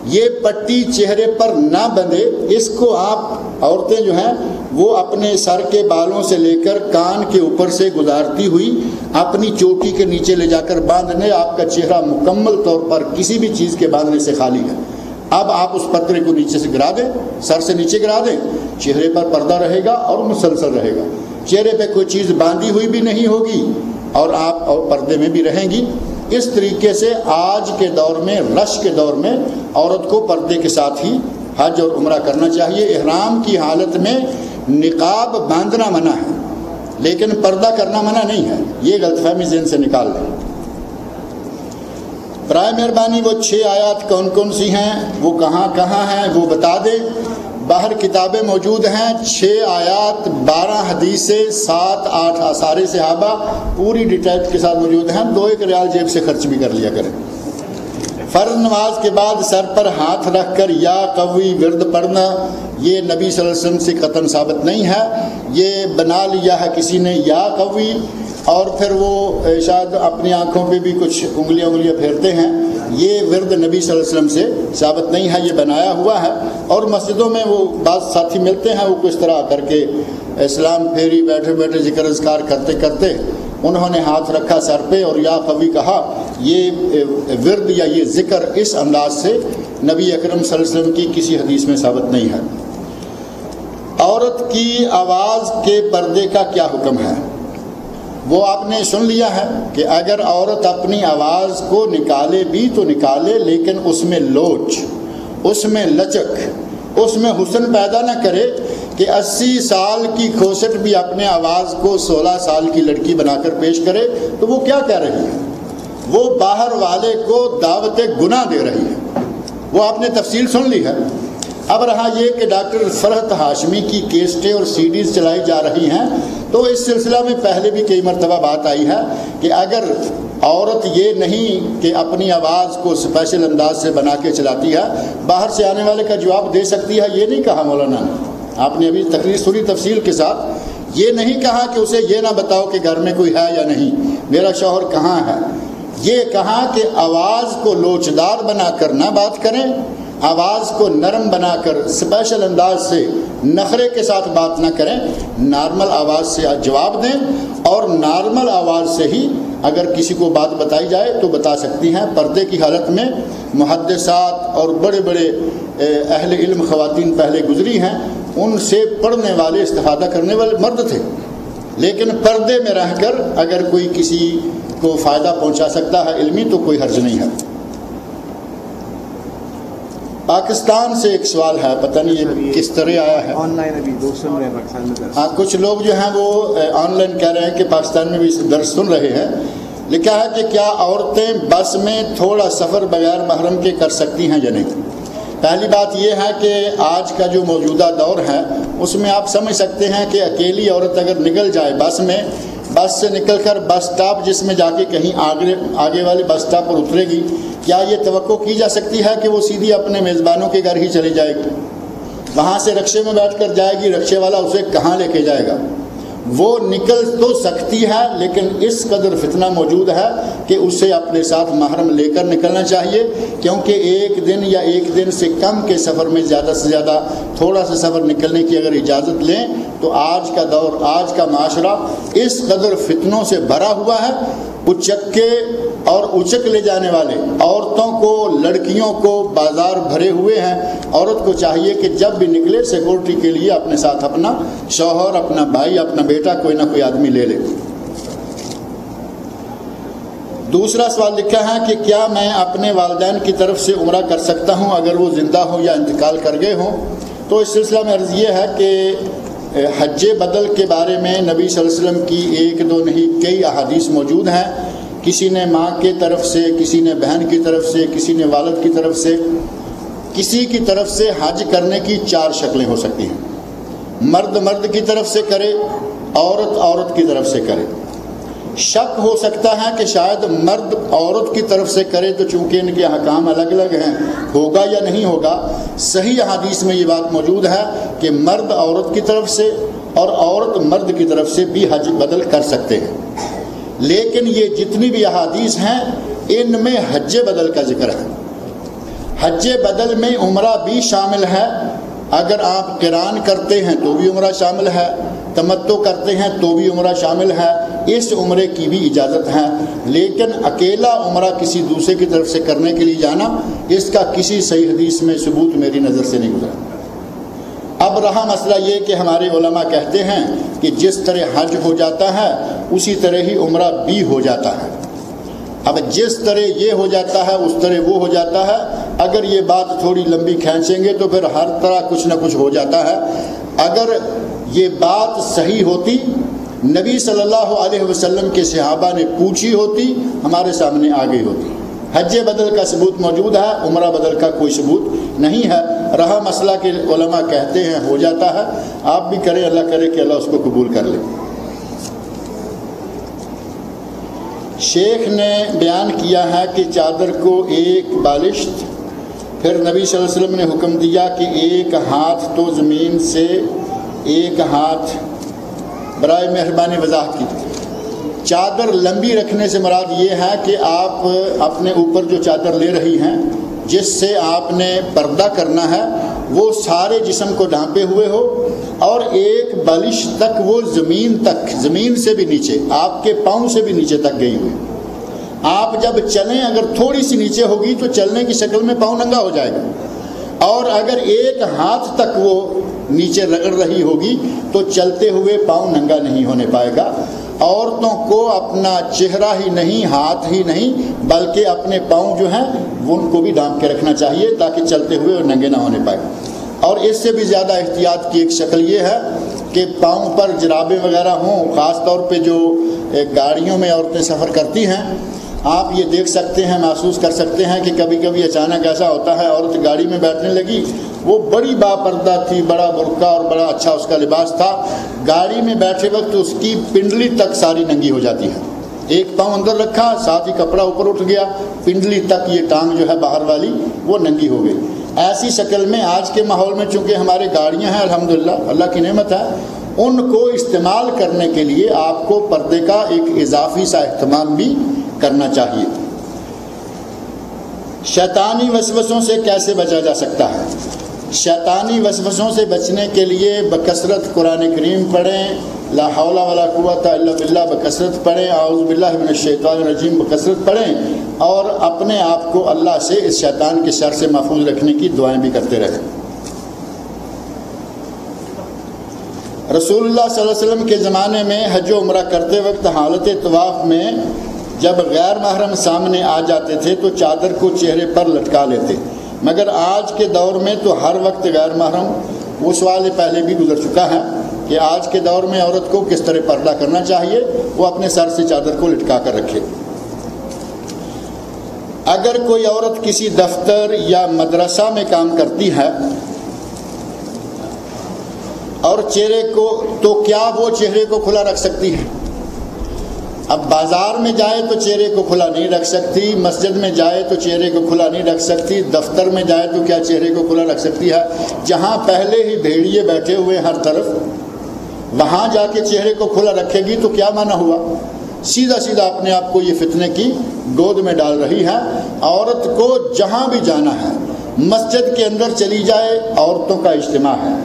یہ پٹی چہرے پر نہ بندھے، اس کو آپ عورتیں جو ہیں وہ اپنے سر کے بالوں سے لے کر کان کے اوپر سے گزارتی ہوئی اپنی چوٹی کے نیچے لے جا کر باندھنے، آپ کا چہرہ مکمل طور پر کسی بھی چیز کے باندھنے سے خالی ہے۔ اب آپ اس پردے کو نیچے سے گرا دیں، سر سے نیچے گرا دیں، چہرے پر پردہ رہے گا اور مسلسل رہے گا، چہرے پہ کوئی چیز باندھی ہوئی بھی نہیں ہوگی اور آپ پردے میں بھی رہیں گی۔ اس طریقے سے آج کے دور میں، رش کے دور میں، عورت کو پردے کے ساتھ ہی حج اور عمرہ کرنا چاہیے۔ احرام کی حالت میں نقاب باندھنا منع ہے لیکن پردہ کرنا منع نہیں ہے، یہ غلط فہمی ذہن سے نکال لیں۔ برائے مہربانی وہ 6 آیات کون کون سی ہیں، وہ کہاں کہاں ہیں، وہ بتا دیں۔ باہر کتابیں موجود ہیں، 6 آیات، 12 حدیثیں، 7 8 آثار صحابہ پوری ڈیٹیل کے ساتھ موجود ہیں۔ 2-1 ریال جیب سے خرچ بھی کر لیا کریں۔ فرض نماز کے بعد سر پر ہاتھ رکھ کر یا قوی ورد پڑھنا، یہ نبی صلی اللہ علیہ وسلم سے قطعاً ثابت نہیں ہے، یہ بنا لیا ہے کسی نے یا قوی، اور پھر وہ شاید اپنی آنکھوں پہ بھی کچھ انگلیاں پھیرتے ہیں، یہ ورد نبی صلی اللہ علیہ وسلم سے ثابت نہیں ہے، یہ بنایا ہوا ہے۔ اور مسجدوں میں وہ بعض ساتھی ملتے ہیں، وہ کس طرح کر کے اسلام پھیری بیٹھے بیٹھے ذکر اذکار کرتے کرتے انہوں نے ہاتھ رکھا سر پہ اور یا قوی کہا، یہ ورد یا یہ ذکر اس انداز سے نبی اکرم صلی اللہ علیہ وسلم کی کسی حدیث میں ثابت نہیں ہے۔ عورت کی آواز کے پردے کا کیا حکم ہے؟ وہ آپ نے سن لیا ہے کہ اگر عورت اپنی آواز کو نکالے بھی تو نکالے، لیکن اس میں لوچ، اس میں لچک، اس میں حسن پیدا نہ کرے کہ 80 سال کی کھوسٹ بھی اپنے آواز کو 16 سال کی لڑکی بنا کر پیش کرے، تو وہ کیا کہہ رہی ہے؟ وہ باہر والے کو دعوت گناہ دے رہی ہے۔ وہ آپ نے تفصیل سن لی ہے۔ اب رہا یہ کہ ڈاکٹر فرحت ہاشمی کی کیسٹیں اور سی ڈیز چلائی جا رہی ہیں، تو اس سلسلہ میں پہلے بھی کئی مرتبہ بات آئی ہے کہ اگر عورت یہ نہیں کہ اپنی آواز کو اسپیشل انداز سے بنا کے چلاتی ہے، باہر سے آنے والے کا جواب دے سکتی ہے، یہ نہیں کہا مولانا نے، آپ نے ابھی تقریر سنی تفصیل کے ساتھ، یہ نہیں کہا کہ اسے یہ نہ بتاؤ کہ گھر میں کوئی ہے یا نہیں، میرا شوہر کہاں ہے، یہ کہا کہ آواز کو لوچدار بنا کر نہ بات کریں، آواز کو نرم بنا کر اسپیشل انداز سے نخرے کے ساتھ بات نہ کریں، نارمل آواز سے جواب دیں، اور نارمل آواز سے ہی اگر کسی کو بات بتائی جائے تو بتا سکتی ہیں۔ پردے کی حالت میں محدثات اور بڑے بڑے اہل علم خواتین پہلے گزری ہیں، ان سے پڑھنے والے، استفادہ کرنے والے مرد تھے، لیکن پردے میں رہ کر اگر کوئی کسی کو فائدہ پہنچا سکتا ہے علمی تو کوئی حرج نہیں ہے۔ پاکستان سے ایک سوال ہے، پتہ نہیں یہ کس طرح آیا ہے، آن لائن ابھی لوگ سن رہے ہیں پاکستان میں۔ ہاں، کچھ لوگ جو ہیں وہ آن لائن کہہ رہے ہیں کہ پاکستان میں بھی درس سن رہے ہیں۔ لکھا ہے کہ کیا عورتیں بس میں تھوڑا سفر بغیر محرم کے کر سکتی ہیں یا نہیں؟ پہلی بات یہ ہے کہ آج کا جو موجودہ دور ہے اس میں آپ سمجھ سکتے ہیں کہ اکیلی عورت اگر نکل جائے بس میں، بس سے نکل کر بس سٹاپ جس میں جا کے کہیں آگے والے بس سٹاپ پر اترے گی، کیا یہ توقع کی جا سکتی ہے کہ وہ سیدھی اپنے میزبانوں کے گھر ہی چلی جائے گی؟ وہاں سے رکشے میں بیٹھ کر جائے گی، رکشے والا اسے کہاں لے کے جائے گا؟ وہ نکل تو سکتی ہے لیکن اس قدر فتنہ موجود ہے کہ اسے اپنے ساتھ محرم لے کر نکلنا چاہیے، کیونکہ ایک دن یا ایک دن سے کم کے سفر میں زیادہ سے زیادہ تھوڑا سا سفر نکلنے کی اگر اجازت لیں تو آج کا دور، آج کا معاشرہ اس قدر فتنوں سے بھرا ہوا ہے، اچکے اور اچک لے جانے والے، عورتوں کو، لڑکیوں کو بازار بھرے ہوئے ہیں۔ عورت کو چاہیے کہ جب بھی نکلے سیکورٹی کے لیے اپنے ساتھ اپنا شوہر، اپنا بھائی، اپنا بیٹا، کوئی نہ کوئی آدمی لے لے۔ دوسرا سوال لکھا ہے کہ کیا میں اپنے والدین کی طرف سے عمرہ کر سکتا ہوں اگر وہ زندہ ہوں یا انتقال کر گئے ہوں؟ تو اس سلسلہ میں عرض یہ ہے کہ حج بدل کے بارے میں نبی صلی اللہ علیہ وسلم کی ایک دو نہیں کئی احادیث موجود ہیں۔ کسی نے ماں کی طرف سے، کسی نے بہن کی طرف سے، کسی نے والد کی طرف سے، کسی کی طرف سے حج کرنے کی 4 شکلیں ہو سکتی ہیں۔ مرد مرد کی طرف سے کرے، عورت عورت کی طرف سے کرے۔ شک ہو سکتا ہے کہ شاید مرد عورت کی طرف سے کرے تو چونکہ ان کے احکام الگ الگ ہیں، ہوگا یا نہیں ہوگا۔ صحیح احادیث میں یہ بات موجود ہے کہ مرد عورت کی طرف سے اور عورت مرد کی طرف سے بھی حج بدل کر سکتے ہیں، لیکن یہ جتنی بھی احادیث ہیں ان میں حج بدل کا ذکر ہے۔ حج بدل میں عمرہ بھی شامل ہے، اگر آپ قران کرتے ہیں تو بھی عمرہ شامل ہے، تمتع کرتے ہیں تو بھی عمرہ شامل ہے، اس عمرے کی بھی اجازت ہے، لیکن اکیلا عمرہ کسی دوسرے کی طرف سے کرنے کے لیے جانا، اس کا کسی صحیح حدیث میں ثبوت میری نظر سے نہیں گزرا۔ اب رہا مسئلہ یہ کہ ہمارے علماء کہتے ہیں کہ جس طرح حج ہو جاتا ہے اسی طرح ہی عمرہ بھی ہو جاتا ہے۔ اب جس طرح یہ ہو جاتا ہے اس طرح وہ ہو جاتا ہے، اگر یہ بات تھوڑی لمبی کھینچیں گے تو پھر ہر طرح کچھ نہ کچھ ہو جاتا ہے۔ اگر یہ بات صحیح ہوتی، نبی صلی اللہ علیہ وسلم کے صحابہ نے پوچھی ہوتی، ہمارے سامنے آ گئی ہوتی۔ حج بدل کا ثبوت موجود ہے، عمرہ بدل کا کوئی ثبوت نہیں ہے۔ رہا مسئلہ کہ علماء کہتے ہیں ہو جاتا ہے، آپ بھی کریں، اللہ کرے کہ اللہ اس کو قبول کر لے۔ شیخ نے بیان کیا ہے کہ چادر کو ایک بالشت، پھر نبی صلی اللہ علیہ وسلم نے حکم دیا کہ ایک ہاتھ تو زمین سے ایک ہاتھ، برائے مہربانی وضاحت کی۔ چادر لمبی رکھنے سے مراد یہ ہے کہ آپ اپنے اوپر جو چادر لے رہی ہیں جس سے آپ نے پردہ کرنا ہے وہ سارے جسم کو ڈھانپے ہوئے ہو، اور ایک بالش تک وہ زمین تک، زمین سے بھی نیچے، آپ کے پاؤں سے بھی نیچے تک گئی ہوئی۔ آپ جب چلیں اگر تھوڑی سی نیچے ہوگی تو چلنے کی شکل میں پاؤں ننگا ہو جائے گا، اور اگر ایک ہاتھ تک وہ نیچے رگڑ رہی ہوگی تو چلتے ہوئے پاؤں ننگا نہیں ہونے پائے گا۔ عورتوں کو اپنا چہرہ ہی نہیں، ہاتھ ہی نہیں، بلکہ اپنے پاؤں جو ہیں ان کو بھی ڈھانپ کے رکھنا چاہیے تاکہ چلتے ہوئے وہ ننگے نہ ہونے پائے۔ اور اس سے بھی زیادہ احتیاط کی ایک شکل یہ ہے کہ پاؤں پر جرابیں وغیرہ ہوں، خاص طور پہ جو گاڑیوں میں عورتیں سفر کرتی ہیں، آپ یہ دیکھ سکتے ہیں، محسوس کر سکتے ہیں کہ کبھی کبھی اچانک ایسا ہوتا ہے عورت گاڑی میں بیٹھنے لگی، وہ بڑی باپردہ تھی، بڑا برقع اور بڑا اچھا اس کا لباس تھا، گاڑی میں بیٹھے وقت اس کی پنڈلی تک ساری ننگی ہو جاتی ہے۔ ایک پاؤں اندر رکھا، ساتھ ہی کپڑا اوپر اٹھ گیا، پنڈلی تک یہ ٹانگ جو ہے باہر والی وہ ننگی ہو گئی۔ ایسی شکل میں آج کے ماحول میں چونکہ ہمارے گاڑیاں ہیں الحمدللہ، اللہ کی نعمت ہے، ان کو استعمال کرنے کے لیے آپ کو پردے کا ایک اضافی سا اہتمام بھی کرنا چاہیے۔ شیطانی وسوسوں سے کیسے بچا جا سکتا ہے؟ شیطانی وسوسوں سے بچنے کے لیے بکثرت قرآن کریم پڑھیں، لا حول ولا قوت الا باللہ بکثرت پڑھیں، اعوذ باللہ من الشیطان الرجیم بکثرت پڑھیں، اور اپنے آپ کو اللہ سے اس شیطان کے شر سے محفوظ رکھنے کی دعائیں بھی کرتے رہیں۔ رسول اللہ صلی اللہ علیہ وسلم کے زمانے میں حج و عمرہ کرتے وقت حالت طواف میں جب غیر محرم سامنے آ جاتے تھے تو چادر کو چہرے پر لٹکا لیتے، مگر آج کے دور میں تو ہر وقت غیر محرم، وہ سوال پہلے بھی گزر چکا ہے کہ آج کے دور میں عورت کو کس طرح پردہ کرنا چاہیے، وہ اپنے سر سے چادر کو لٹکا کر رکھے۔ اگر کوئی عورت کسی دفتر یا مدرسہ میں کام کرتی ہے اور چہرے کو، تو کیا وہ چہرے کو کھلا رکھ سکتی ہے؟ اب بازار میں جائے تو چہرے کو کھلا نہیں رکھ سکتی، مسجد میں جائے تو چہرے کو کھلا نہیں رکھ سکتی، دفتر میں جائے تو کیا چہرے کو کھلا رکھ سکتی ہے؟ جہاں پہلے ہی بھیڑیے بیٹھے ہوئے ہر طرف، وہاں جا کے چہرے کو کھلا رکھے گی تو کیا معنی ہوا؟ سیدھا سیدھا اپنے آپ کو یہ فتنے کی گود میں ڈال رہی ہے۔ عورت کو جہاں بھی جانا ہے، مسجد کے اندر چلی جائے، عورتوں کا اجتماع ہے،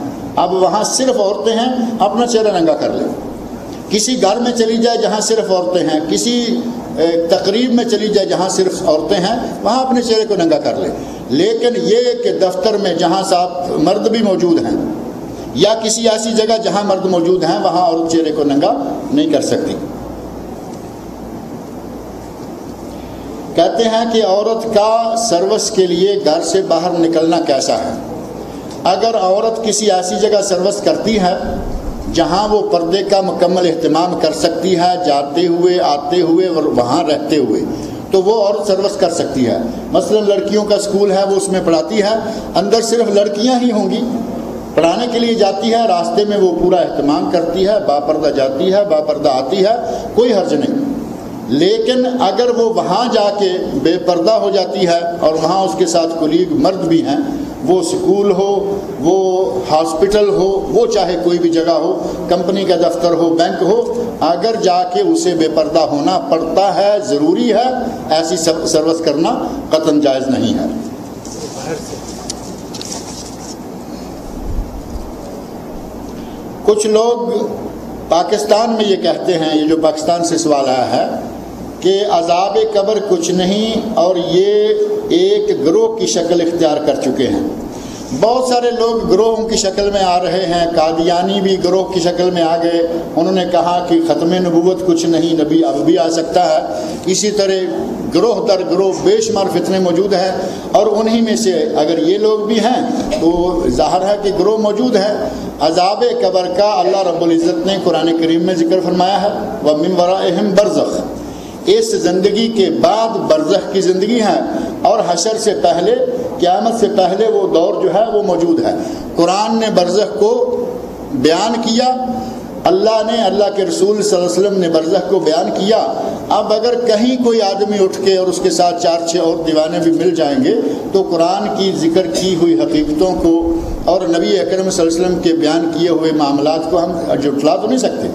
اب وہاں صرف عورتیں ہیں، اپنا چہرہ ننگا کر لیں۔ کسی گھر میں چلی جائے جہاں صرف عورتیں ہیں، کسی تقریب میں چلی جائے جہاں صرف عورتیں ہیں، وہاں اپنے چہرے کو ننگا کر لیں۔ لیکن یہ کہ دفتر میں جہاں صاحب مرد بھی موجود ہیں یا کسی ایسی جگہ جہاں مرد موجود ہیں، وہاں عورت چہرے کو ننگا نہیں کر سکتی۔ کہتے ہیں کہ عورت کا سروس کے لیے گھر سے باہر نکلنا کیسا ہے؟ اگر عورت کسی ایسی جگہ سروس کرتی ہے جہاں وہ پردے کا مکمل اہتمام کر سکتی ہے، جاتے ہوئے، آتے ہوئے اور وہاں رہتے ہوئے، تو وہ عورت سروس کر سکتی ہے۔ مثلا لڑکیوں کا اسکول ہے، وہ اس میں پڑھاتی ہے، اندر صرف لڑکیاں ہی ہوں گی، پڑھانے کے لیے جاتی ہے، راستے میں وہ پورا اہتمام کرتی ہے، باپردہ جاتی ہے، باپردہ آتی ہے، کوئی حرج نہیں۔ لیکن اگر وہ وہاں جا کے بے پردہ ہو جاتی ہے اور وہاں اس کے ساتھ کولیگ مرد بھی ہیں، وہ سکول ہو، وہ ہاسپٹل ہو، وہ چاہے کوئی بھی جگہ ہو، کمپنی کا دفتر ہو، بینک ہو، اگر جا کے اسے بے پردہ ہونا پڑتا ہے، ضروری ہے، ایسی سروس کرنا قطعاً جائز نہیں ہے۔ کچھ لوگ پاکستان میں یہ کہتے ہیں، یہ جو پاکستان سے سوال آیا ہے، کہ عذاب قبر کچھ نہیں اور یہ ایک گروہ کی شکل اختیار کر چکے ہیں۔ بہت سارے لوگ گروہوں کی شکل میں آ رہے ہیں، قادیانی بھی گروہ کی شکل میں آ گئے، انہوں نے کہا کہ ختم نبوت کچھ نہیں، نبی اب بھی آ سکتا ہے۔ اسی طرح گروہ در گروہ بے شمار فتنے موجود ہیں، اور انہی میں سے اگر یہ لوگ بھی ہیں تو ظاہر ہے کہ گروہ موجود ہے۔ عذاب قبر کا اللہ رب العزت نے قرآن کریم میں ذکر فرمایا ہے، وَمِن وَرَائِهِمْ بَرْزَخٌ، اس زندگی کے بعد برزخ کی زندگی ہے، اور حشر سے پہلے، قیامت سے پہلے وہ دور جو ہے وہ موجود ہے۔ قرآن نے برزخ کو بیان کیا، اللہ نے، اللہ کے رسول صلی اللہ علیہ وسلم نے برزخ کو بیان کیا۔ اب اگر کہیں کوئی آدمی اٹھ کے اور اس کے ساتھ 4-6 اور دیوانے بھی مل جائیں گے تو قرآن کی ذکر کی ہوئی حقیقتوں کو اور نبی اکرم صلی اللہ علیہ وسلم کے بیان کیے ہوئے معاملات کو ہم جھٹلا تو نہیں سکتے۔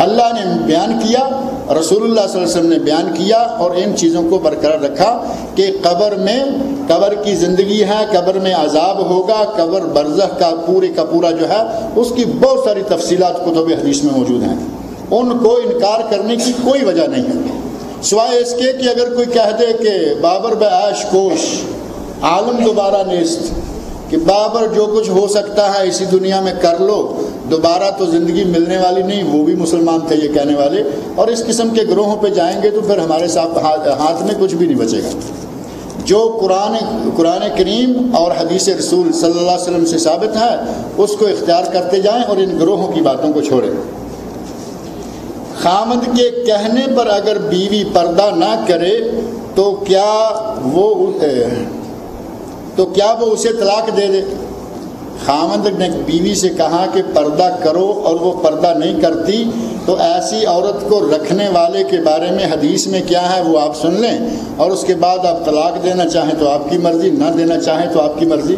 اللہ نے بیان کیا، رسول اللہ صلی اللہ علیہ وسلم نے بیان کیا، اور ان چیزوں کو برقرار رکھا کہ قبر میں، قبر کی زندگی ہے، قبر میں عذاب ہوگا، قبر برزخ کا پورا جو ہے اس کی بہت ساری تفصیلات کتب حدیث میں موجود ہیں۔ ان کو انکار کرنے کی کوئی وجہ نہیں ہے، سوائے اس کے کہ اگر کوئی کہہ دے کہ بابر بعیش کوش عالم دوبارہ نیست، کہ بابر جو کچھ ہو سکتا ہے اسی دنیا میں کر لو، دوبارہ تو زندگی ملنے والی نہیں، وہ بھی مسلمان تھے یہ کہنے والے، اور اس قسم کے گروہوں پہ جائیں گے تو پھر ہمارے ساتھ ہاتھ میں کچھ بھی نہیں بچے گا۔ جو قرآن کریم اور حدیث رسول صلی اللہ علیہ وسلم سے ثابت ہے اس کو اختیار کرتے جائیں اور ان گروہوں کی باتوں کو چھوڑیں۔ خامد کے کہنے پر اگر بیوی پردہ نہ کرے تو کیا وہ اسے طلاق دے دے؟ خامد نے بیوی سے کہا کہ پردہ کرو اور وہ پردہ نہیں کرتی تو ایسی عورت کو رکھنے والے کے بارے میں حدیث میں کیا ہے وہ آپ سن لیں، اور اس کے بعد آپ طلاق دینا چاہیں تو آپ کی مرضی، نہ دینا چاہیں تو آپ کی مرضی۔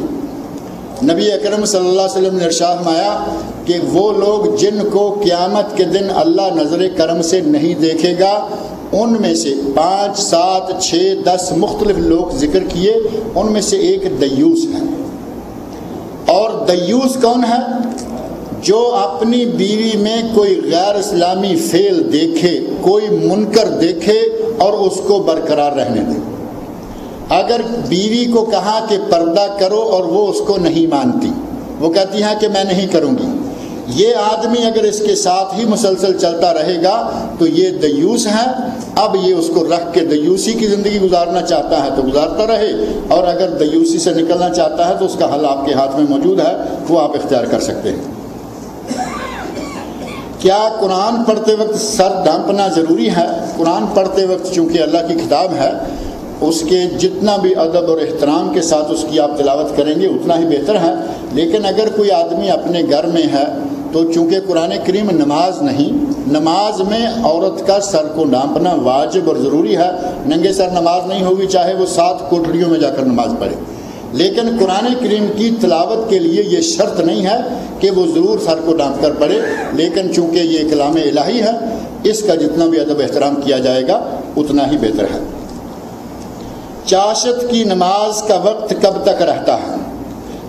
نبی اکرم صلی اللہ علیہ وسلم نے ارشاد فرمایا کہ وہ لوگ جن کو قیامت کے دن اللہ نظر کرم سے نہیں دیکھے گا، ان میں سے 5، 7، 6، 10 مختلف لوگ ذکر کیے، ان میں سے ایک دیوس ہے۔ اور دیوس کون ہے؟ جو اپنی بیوی میں کوئی غیر اسلامی فعل دیکھے، کوئی منکر دیکھے اور اس کو برقرار رہنے دے۔ اگر بیوی کو کہا کہ پردہ کرو اور وہ اس کو نہیں مانتی، وہ کہتی ہے کہ میں نہیں کروں گی، یہ آدمی اگر اس کے ساتھ ہی مسلسل چلتا رہے گا تو یہ دیوس ہے۔ اب یہ اس کو رکھ کے دیوسی کی زندگی گزارنا چاہتا ہے تو گزارتا رہے، اور اگر دیوسی سے نکلنا چاہتا ہے تو اس کا حل آپ کے ہاتھ میں موجود ہے، وہ آپ اختیار کر سکتے ہیں۔ کیا قرآن پڑھتے وقت سر ڈھانپنا ضروری ہے؟ قرآن پڑھتے وقت چونکہ اللہ کی کتاب ہے، اس کے جتنا بھی ادب اور احترام کے ساتھ اس کی آپ تلاوت کریں گے اتنا ہی بہتر ہے۔ لیکن اگر کوئی آدمی اپنے گھر میں ہے تو چونکہ قرآن کریم نماز نہیں، نماز میں عورت کا سر کو ڈھانپنا واجب اور ضروری ہے۔ ننگے سر نماز نہیں ہوگی، چاہے وہ 7 کوٹڑیوں میں جا کر نماز پڑھے، لیکن قرآن کریم کی تلاوت کے لیے یہ شرط نہیں ہے کہ وہ ضرور سر کو ڈھانپ کر پڑھے، لیکن چونکہ یہ کلام الہی ہے اس کا جتنا بھی ادب احترام کیا جائے گا اتنا ہی بہتر ہے۔ چاشت کی نماز کا وقت کب تک رہتا ہے؟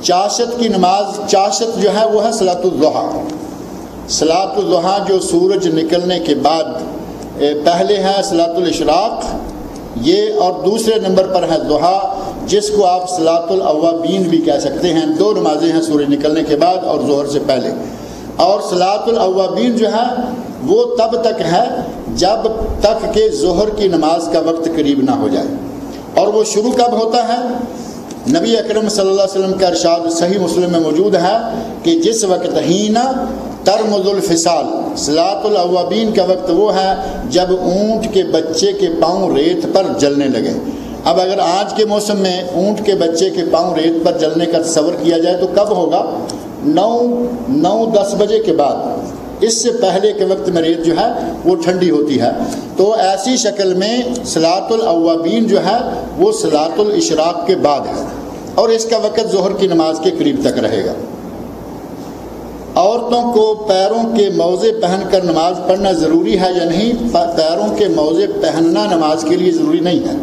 چاشت کی نماز، چاشت جو ہے وہ ہے صلاۃ الضحیٰ۔ صلاۃ الضحیٰ جو سورج نکلنے کے بعد، پہلے ہے صلاۃ الاشراق یہ، اور دوسرے نمبر پر ہے ضحیٰ جس کو آپ صلاۃ الاوابین بھی کہہ سکتے ہیں۔ 2 نمازیں ہیں سورج نکلنے کے بعد اور ظہر سے پہلے، اور صلاۃ الاوابین جو ہے وہ تب تک ہے جب تک کہ ظہر کی نماز کا وقت قریب نہ ہو جائے۔ اور وہ شروع کب ہوتا ہے؟ نبی اکرم صلی اللہ علیہ وسلم کا ارشاد صحیح مسلم میں موجود ہے کہ جس وقت ہینا ترمز الفصال، صلاۃ الاوابین کا وقت وہ ہے جب اونٹ کے بچے کے پاؤں ریت پر جلنے لگے۔ اب اگر آج کے موسم میں اونٹ کے بچے کے پاؤں ریت پر جلنے کا تصور کیا جائے تو کب ہوگا؟ 9-10 بجے کے بعد، اس سے پہلے کے وقت میں ریت جو ہے وہ ٹھنڈی ہوتی ہے۔ تو ایسی شکل میں صلاۃ الاوابین جو ہے وہ صلاۃ الاشراق کے بعد ہے، اور اس کا وقت ظہر کی نماز کے قریب تک رہے گا۔ عورتوں کو پیروں کے موزے پہن کر نماز پڑھنا ضروری ہے یا نہیں؟ پیروں کے موزے پہننا نماز کے لیے ضروری نہیں ہے،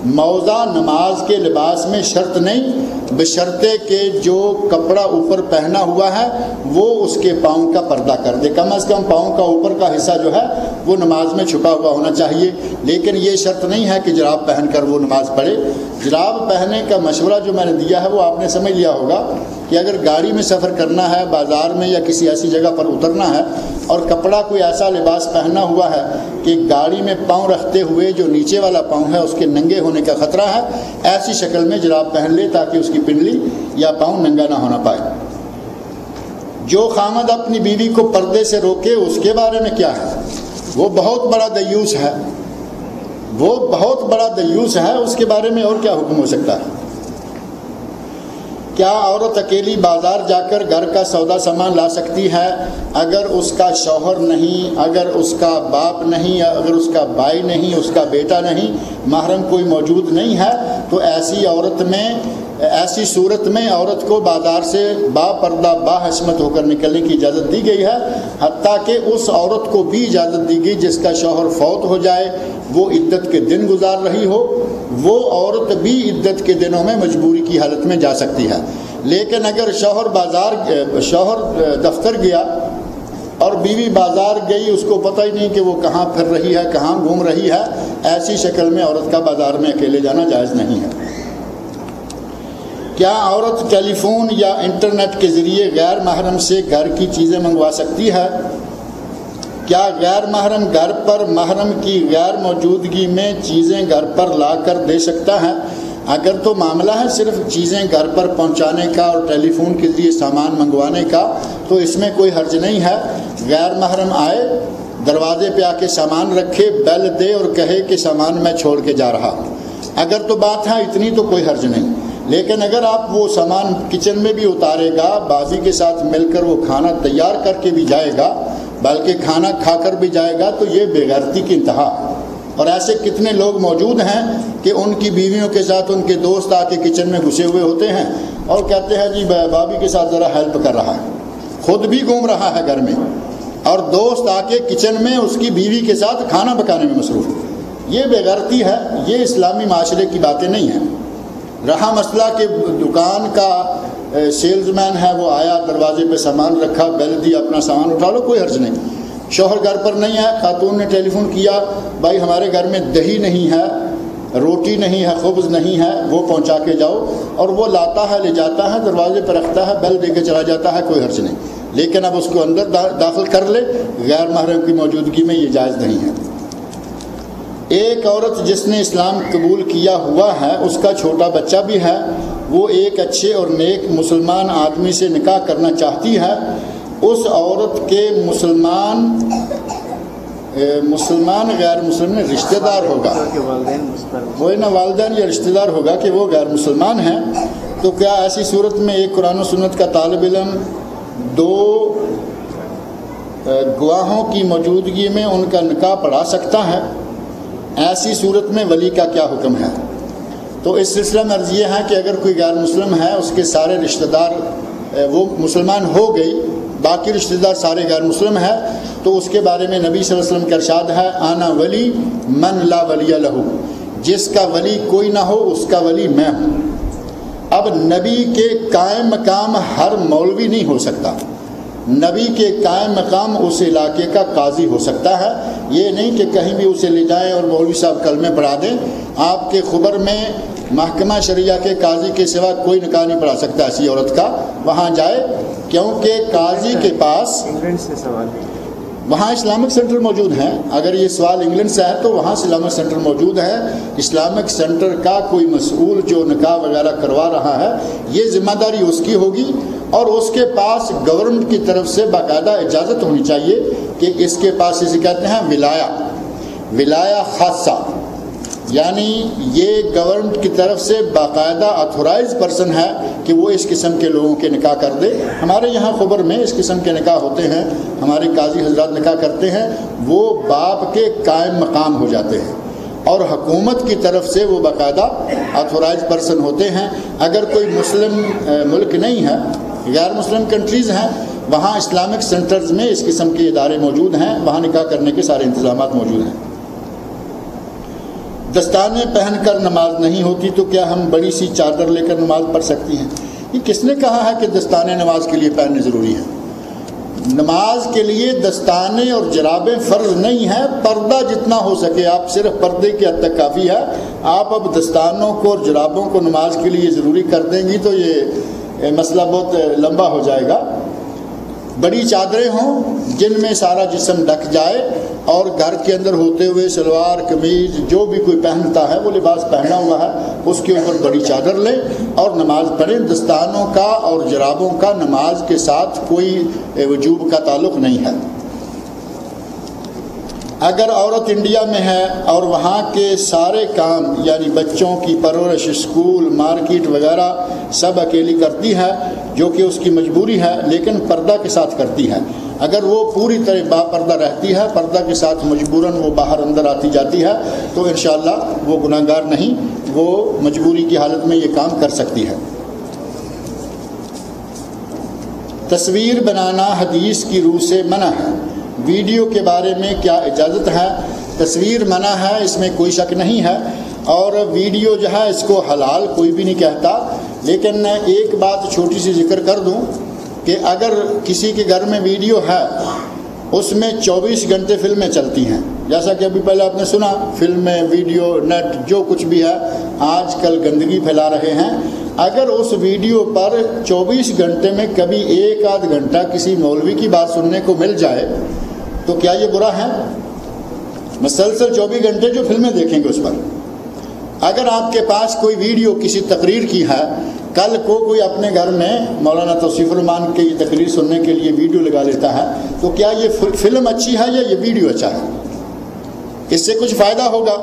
موضع نماز کے لباس میں شرط نہیں، بشرطے کہ جو کپڑا اوپر پہنا ہوا ہے وہ اس کے پاؤں کا پردہ کر دے، کم از کم پاؤں کا اوپر کا حصہ جو ہے وہ نماز میں چھپا ہوا ہونا چاہیے۔ لیکن یہ شرط نہیں ہے کہ جراب پہن کر وہ نماز پڑھے۔ جراب پہننے کا مشورہ جو میں نے دیا ہے وہ آپ نے سمجھ لیا ہوگا کہ اگر گاڑی میں سفر کرنا ہے، بازار میں یا کسی ایسی جگہ پر اترنا ہے اور کپڑا کوئی ایسا لباس پہننا ہوا ہے کہ گاڑی میں پاؤں رکھتے ہوئے جو نیچے والا پاؤں ہے اس کے ننگے ہونے کا خطرہ ہے، ایسی شکل میں جراب پہن لے تاکہ اس کی پنڈلی یا پاؤں ننگا نہ ہونا پائے۔ جو خامد اپنی بیوی کو پردے سے روکے اس کے بارے میں کیا ہے؟ وہ بہت بڑا دیوس ہے، وہ بہت بڑا دیوس ہے، اس کے بارے میں اور کیا حکم ہو سکتا ہے؟ کیا عورت اکیلی بازار جا کر گھر کا سودا سامان لا سکتی ہے اگر اس کا شوہر نہیں، اگر اس کا باپ نہیں، اگر اس کا بھائی نہیں، اس کا بیٹا نہیں، محرم کوئی موجود نہیں ہے؟ تو ایسی صورت میں عورت کو بازار سے با پردہ با حشمت ہو کر نکلنے کی اجازت دی گئی ہے، حتیٰ کہ اس عورت کو بھی اجازت دی گئی جس کا شوہر فوت ہو جائے، وہ عدت کے دن گزار رہی ہو، وہ عورت بھی عدت کے دنوں میں مجبوری کی حالت میں جا سکتی ہے۔ لیکن اگر شوہر دفتر گیا اور بیوی بازار گئی، اس کو پتہ ہی نہیں کہ وہ کہاں پھر رہی ہے، کہاں گھوم رہی ہے، ایسی شکل میں عورت کا بازار میں اکیلے جانا جائز نہیں ہے۔ کیا عورت ٹیلی فون یا انٹرنیٹ کے ذریعے غیر محرم سے گھر کی چیزیں منگوا سکتی ہے؟ کیا غیر محرم گھر پر محرم کی غیر موجودگی میں چیزیں گھر پر لا کر دے سکتا ہے؟ اگر تو معاملہ ہے صرف چیزیں گھر پر پہنچانے کا اور ٹیلی فون کے ذریعے سامان منگوانے کا تو اس میں کوئی حرج نہیں ہے۔ غیر محرم آئے، دروازے پہ آ کے سامان رکھے، بیل دے اور کہے کہ سامان میں چھوڑ کے جا رہا ہوں، اگر تو بات ہے اتنی تو کوئی حرج نہیں۔ لیکن اگر آپ وہ سامان کچن میں بھی اتارے گا، بازی کے ساتھ مل کر وہ کھانا تیار کر کے بھی جائے گا، بلکہ کھانا کھا کر بھی جائے گا، تو یہ بے غیرتی کی انتہا۔ اور ایسے کتنے لوگ موجود ہیں کہ ان کی بیویوں کے ساتھ ان کے دوست آ کے کچن میں گھسے ہوئے ہوتے ہیں اور کہتے ہیں جی بھابھی کے ساتھ ذرا ہیلپ کر رہا ہے، خود بھی گھوم رہا ہے گھر میں اور دوست آ کے کچن میں اس کی بیوی کے ساتھ کھانا پکانے میں مصروف۔ یہ بے غیرتی ہے، یہ اسلامی معاشرے کی باتیں نہیں ہیں۔ رہا مسئلہ کہ دکان کا سیلز مین ہے، وہ آیا، دروازے پہ سامان رکھا، بیل دی، اپنا سامان اٹھا لو، کوئی حرج نہیں۔ شوہر گھر پر نہیں ہے، خاتون نے ٹیلی فون کیا، بھائی ہمارے گھر میں دہی نہیں ہے، روٹی نہیں ہے، خبز نہیں ہے، وہ پہنچا کے جاؤ، اور وہ لاتا ہے، لے جاتا ہے، دروازے پہ رکھتا ہے، بیل دے کے چلا جاتا ہے، کوئی حرج نہیں۔ لیکن اب اس کو اندر داخل کر لے غیر محرم کی موجودگی میں، یہ جائز نہیں ہے۔ ایک عورت جس نے اسلام قبول کیا ہوا ہے، اس کا چھوٹا بچہ بھی ہے، وہ ایک اچھے اور نیک مسلمان آدمی سے نکاح کرنا چاہتی ہے، اس عورت کے مسلمان غیر مسلم میں رشتہ دار ہوگا، وہی نا والدین یا رشتہ دار ہوگا کہ وہ غیر مسلمان ہیں، تو کیا ایسی صورت میں ایک قرآن و سنت کا طالب علم دو گواہوں کی موجودگی میں ان کا نکاح پڑھا سکتا ہے؟ ایسی صورت میں ولی کا کیا حکم ہے؟ تو اس سلسلہ میں عرض یہ ہے کہ اگر کوئی غیر مسلم ہے، اس کے سارے رشتہ دار، وہ مسلمان ہو گئی، باقی رشتہ دار سارے غیر مسلم ہیں، تو اس کے بارے میں نبی صلی اللہ علیہ وسلم کا ارشاد ہے، انا ولی من لا ولی لہ، جس کا ولی کوئی نہ ہو اس کا ولی میں ہوں۔ اب نبی کے قائم مقام ہر مولوی نہیں ہو سکتا، نبی کے قائم مقام اس علاقے کا قاضی ہو سکتا ہے، یہ نہیں کہ کہیں بھی اسے لے جائیں اور مولوی صاحب کلمے پڑھا دیں۔ آپ کے خبر میں محکمہ شریعہ کے قاضی کے سوا کوئی نکاح نہیں پڑھا سکتا ایسی عورت کا، وہاں جائے، کیونکہ قاضی کے پاس وہاں اسلامک سینٹر موجود ہیں۔ اگر یہ سوال انگلینڈ سے ہے تو وہاں اسلامک سینٹر موجود ہے، اسلامک سینٹر کا کوئی مسئول جو نکاح وغیرہ کروا رہا ہے، یہ ذمہ داری اس کی ہوگی، اور اس کے پاس گورنمنٹ کی طرف سے باقاعدہ اجازت ہونی چاہیے کہ اس کے پاس اسے کہتے ہیں ولایہ خاصہ، یعنی یہ گورنمنٹ کی طرف سے باقاعدہ اتھورائز پرسن ہے کہ وہ اس قسم کے لوگوں کے نکاح کر دے۔ ہمارے یہاں خبر میں اس قسم کے نکاح ہوتے ہیں، ہمارے قاضی حضرات نکاح کرتے ہیں، وہ باپ کے قائم مقام ہو جاتے ہیں اور حکومت کی طرف سے وہ باقاعدہ اتھورائز پرسن ہوتے ہیں۔ اگر کوئی مسلم ملک نہیں ہے، غیر مسلم کنٹریز ہیں، وہاں اسلامک سینٹرز میں اس قسم کے ادارے موجود ہیں، وہاں نکاح کرنے کے سارے انتظامات موجود ہیں۔ دستانے پہن کر نماز نہیں ہوتی تو کیا ہم بڑی سی چادر لے کر نماز پڑھ سکتی ہیں؟ یہ کس نے کہا ہے کہ دستانے نماز کے لیے پہننے ضروری ہیں؟ نماز کے لیے دستانے اور جرابیں فرض نہیں ہیں، پردہ جتنا ہو سکے، آپ صرف پردے کی حد تک کافی ہے۔ آپ اب دستانوں کو اور جرابوں کو نماز کے لیے ضروری کر دیں گی تو یہ مسئلہ بہت لمبا ہو جائے گا۔ بڑی چادریں ہوں جن میں سارا جسم ڈھک جائے، اور گھر کے اندر ہوتے ہوئے شلوار قمیض جو بھی کوئی پہنتا ہے، وہ لباس پہنا ہوا ہے، اس کے اوپر بڑی چادر لیں اور نماز پڑھیں۔ دستانوں کا اور جرابوں کا نماز کے ساتھ کوئی وجوب کا تعلق نہیں ہے۔ اگر عورت انڈیا میں ہے اور وہاں کے سارے کام یعنی بچوں کی پرورش، اسکول، مارکیٹ وغیرہ سب اکیلی کرتی ہے، جو کہ اس کی مجبوری ہے، لیکن پردہ کے ساتھ کرتی ہے، اگر وہ پوری طرح با پردہ رہتی ہے، پردہ کے ساتھ مجبوراً وہ باہر اندر آتی جاتی ہے، تو انشاءاللہ وہ گناہ گار نہیں، وہ مجبوری کی حالت میں یہ کام کر سکتی ہے۔ تصویر بنانا حدیث کی روح سے منع ہے، ویڈیو کے بارے میں کیا اجازت ہے؟ تصویر منع ہے، اس میں کوئی شک نہیں ہے، اور ویڈیو جو ہے اس کو حلال کوئی بھی نہیں کہتا، لیکن ایک بات چھوٹی سی ذکر کر دوں کہ اگر کسی کے گھر میں ویڈیو ہے، اس میں 24 گھنٹے فلمیں چلتی ہیں، جیسا کہ ابھی پہلے آپ نے سنا، فلمیں، ویڈیو، نیٹ جو کچھ بھی ہے آج کل گندگی پھیلا رہے ہیں، اگر اس ویڈیو پر 24 گھنٹے میں کبھی ایک آدھ گھنٹہ کسی مولوی کی بات سننے کو مل جائے تو کیا یہ برا ہے؟ مسلسل 24 گھنٹے جو فلمیں دیکھیں گے اس پر۔ اگر آپ کے پاس کوئی ویڈیو کسی تقریر کی ہے، کل کو کوئی اپنے گھر میں مولانا توصیف الرحمان کی یہ تقریر سننے کے لیے ویڈیو لگا لیتا ہے، تو کیا یہ فلم اچھی ہے یا یہ ویڈیو اچھا ہے؟ اس سے کچھ فائدہ ہوگا؟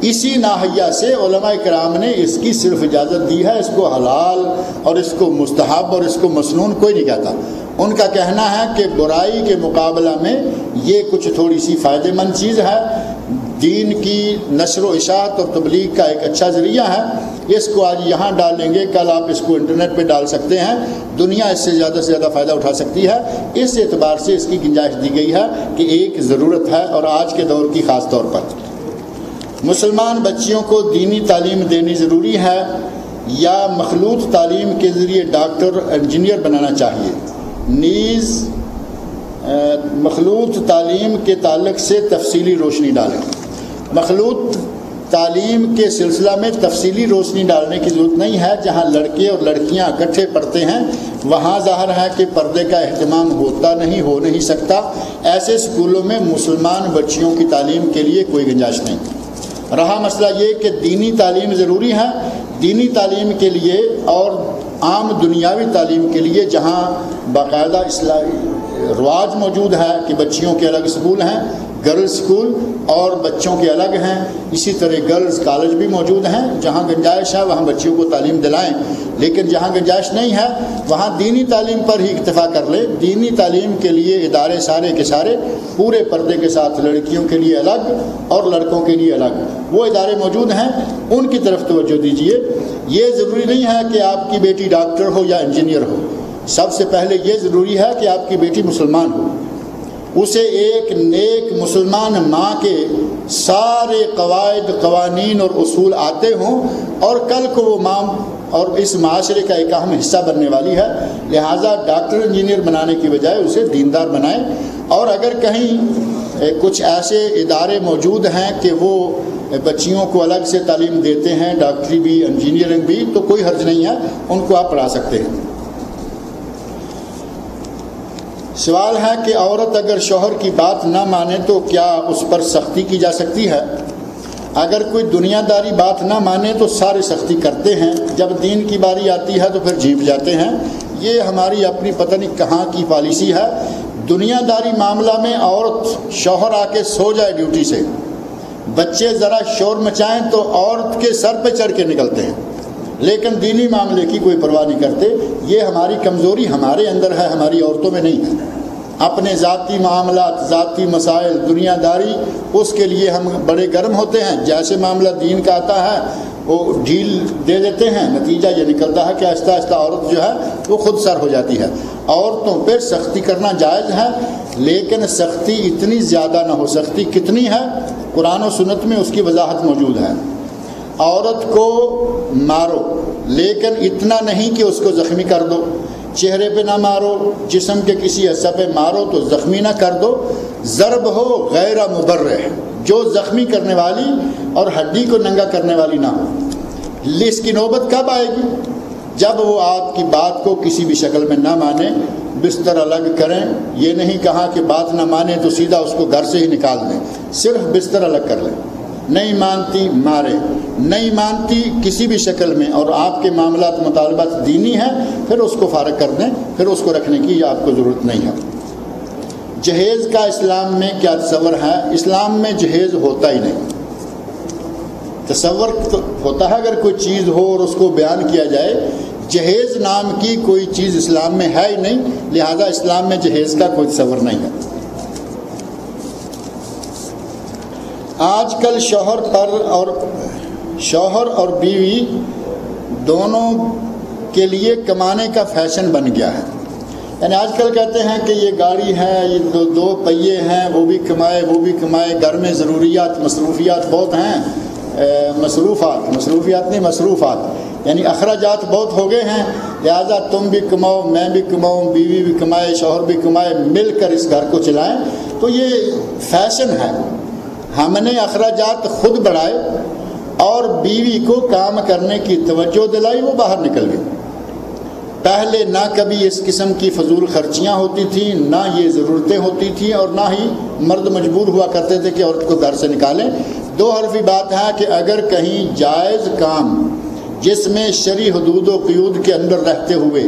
اسی ناحیہ سے علماء کرام نے اس کی صرف اجازت دی ہے، اس کو حلال اور اس کو مستحب اور اس کو مسنون کوئی نہیں کہتا۔ ان کا کہنا ہے کہ برائی کے مقابلہ میں یہ کچھ تھوڑی سی فائدہ مند چیز ہے، دین کی نشر و اشاعت اور تبلیغ کا ایک اچھا ذریعہ ہے، اس کو آج یہاں ڈالیں گے، کل آپ اس کو انٹرنیٹ پہ ڈال سکتے ہیں، دنیا اس سے زیادہ فائدہ اٹھا سکتی ہے، اس اعتبار سے اس کی گنجائش دی گئی ہے کہ ایک ضرورت ہے، اور آج کے دور کی خاص طور پر۔ مسلمان بچیوں کو دینی تعلیم دینی ضروری ہے یا مخلوط تعلیم کے ذریعے ڈاکٹر انجینئر بنانا چاہیے؟ نیز مخلوط تعلیم کے تعلق سے تفصیلی روشنی ڈالیں۔ مخلوط تعلیم کے سلسلہ میں تفصیلی روشنی ڈالنے کی ضرورت نہیں ہے، جہاں لڑکے اور لڑکیاں اکٹھے پڑھتے ہیں وہاں ظاہر ہے کہ پردے کا اہتمام ہو نہیں سکتا، ایسے اسکولوں میں مسلمان بچیوں کی تعلیم کے لیے کوئی گنجائش نہیں۔ رہا مسئلہ یہ کہ دینی تعلیم ضروری ہے، دینی تعلیم کے لیے اور عام دنیاوی تعلیم کے لیے جہاں باقاعدہ اسلامی رواج موجود ہے کہ بچیوں کے الگ اسکول ہیں، گرلز اسکول اور بچوں کے الگ ہیں، اسی طرح گرلز کالج بھی موجود ہیں، جہاں گنجائش ہے وہاں بچیوں کو تعلیم دلائیں، لیکن جہاں گنجائش نہیں ہے وہاں دینی تعلیم پر ہی اکتفا کر لیں۔ دینی تعلیم کے لیے ادارے سارے کے سارے پورے پردے کے ساتھ لڑکیوں کے لیے الگ اور لڑکوں کے لیے الگ وہ ادارے موجود ہیں، ان کی طرف توجہ دیجیے۔ یہ ضروری نہیں ہے کہ آپ کی بیٹی ڈاکٹر ہو یا انجینئر ہو، سب سے پہلے یہ ضروری ہے کہ آپ کی بیٹی مسلمان ہو، اسے ایک نیک مسلمان ماں کے سارے قواعد، قوانین اور اصول آتے ہوں، اور کل کو وہ ماں اور اس معاشرے کا ایک اہم حصہ بننے والی ہے، لہٰذا ڈاکٹر انجینئر بنانے کی بجائے اسے دیندار بنائیں۔ اور اگر کہیں کچھ ایسے ادارے موجود ہیں کہ وہ بچیوں کو الگ سے تعلیم دیتے ہیں، ڈاکٹری بھی، انجینئرنگ بھی، تو کوئی حرج نہیں ہے، ان کو آپ پڑھا سکتے ہیں۔ سوال ہے کہ عورت اگر شوہر کی بات نہ مانے تو کیا اس پر سختی کی جا سکتی ہے؟ اگر کوئی دنیا داری بات نہ مانے تو سارے سختی کرتے ہیں، جب دین کی باری آتی ہے تو پھر جھیپ جاتے ہیں، یہ ہماری اپنی پتہ نہیں کہاں کی پالیسی ہے۔ دنیا داری معاملہ میں عورت شوہر آ کے سو جائے ڈیوٹی سے، بچے ذرا شور مچائیں تو عورت کے سر پہ چڑھ کے نکلتے ہیں، لیکن دینی معاملے کی کوئی پرواہ نہیں کرتے۔ یہ ہماری کمزوری ہمارے اندر ہے، ہماری عورتوں میں نہیں ہے۔ اپنے ذاتی معاملات، ذاتی مسائل، دنیا داری، اس کے لیے ہم بڑے گرم ہوتے ہیں، جیسے معاملہ دین کا آتا ہے وہ ڈھیل دے دیتے ہیں، نتیجہ یہ نکلتا ہے کہ آہستہ آہستہ عورت جو ہے وہ خود سر ہو جاتی ہے۔ عورتوں پہ سختی کرنا جائز ہے، لیکن سختی اتنی زیادہ نہ ہو۔ سختی کتنی ہے قرآن و سنت میں اس کی وضاحت موجود ہے. عورت کو مارو لیکن اتنا نہیں کہ اس کو زخمی کر دو. چہرے پہ نہ مارو, جسم کے کسی حصہ پہ مارو تو زخمی نہ کر دو. ضرب ہو غیر مبرح, جو زخمی کرنے والی اور ہڈی کو ننگا کرنے والی نہ ہو. اس کی نوبت کب آئے گی؟ جب وہ آپ کی بات کو کسی بھی شکل میں نہ مانے. بستر الگ کریں, یہ نہیں کہا کہ بات نہ مانے تو سیدھا اس کو گھر سے ہی نکال دیں, صرف بستر الگ کر لیں. نہیں مانتی مارے, نہیں مانتی کسی بھی شکل میں, اور آپ کے معاملات مطالبات دینی ہیں, پھر اس کو فارغ کر دیں, پھر اس کو رکھنے کی آپ کو ضرورت نہیں ہے. جہیز کا اسلام میں کیا تصور ہے؟ اسلام میں جہیز ہوتا ہی نہیں. تصور تو ہوتا ہے اگر کوئی چیز ہو اور اس کو بیان کیا جائے. جہیز نام کی کوئی چیز اسلام میں ہے ہی نہیں, لہذا اسلام میں جہیز کا کوئی تصور نہیں ہے. آج کل شوہر اور بیوی دونوں کے لیے کمانے کا فیشن بن گیا ہے. یعنی آج کل کہتے ہیں کہ یہ گاڑی ہے, یہ دو پہیے ہیں, وہ بھی کمائے وہ بھی کمائے, گھر میں ضروریات مصروفیات بہت ہیں. مصروفیات نہیں, مصروفات یعنی اخراجات بہت ہو گئے ہیں, لہذا تم بھی کماؤ میں بھی کماؤں, بیوی بھی کمائے شوہر بھی کمائے, مل کر اس گھر کو چلائیں. تو یہ فیشن ہے. ہم نے اخراجات خود بڑھائے اور بیوی کو کام کرنے کی توجہ دلائی, وہ باہر نکل گئی. پہلے نہ کبھی اس قسم کی فضول خرچیاں ہوتی تھیں, نہ یہ ضرورتیں ہوتی تھیں, اور نہ ہی مرد مجبور ہوا کرتے تھے کہ عورت کو گھر سے نکالیں. دو حرفی بات ہے کہ اگر کہیں جائز کام جس میں شرعی حدود و قیود کے اندر رہتے ہوئے,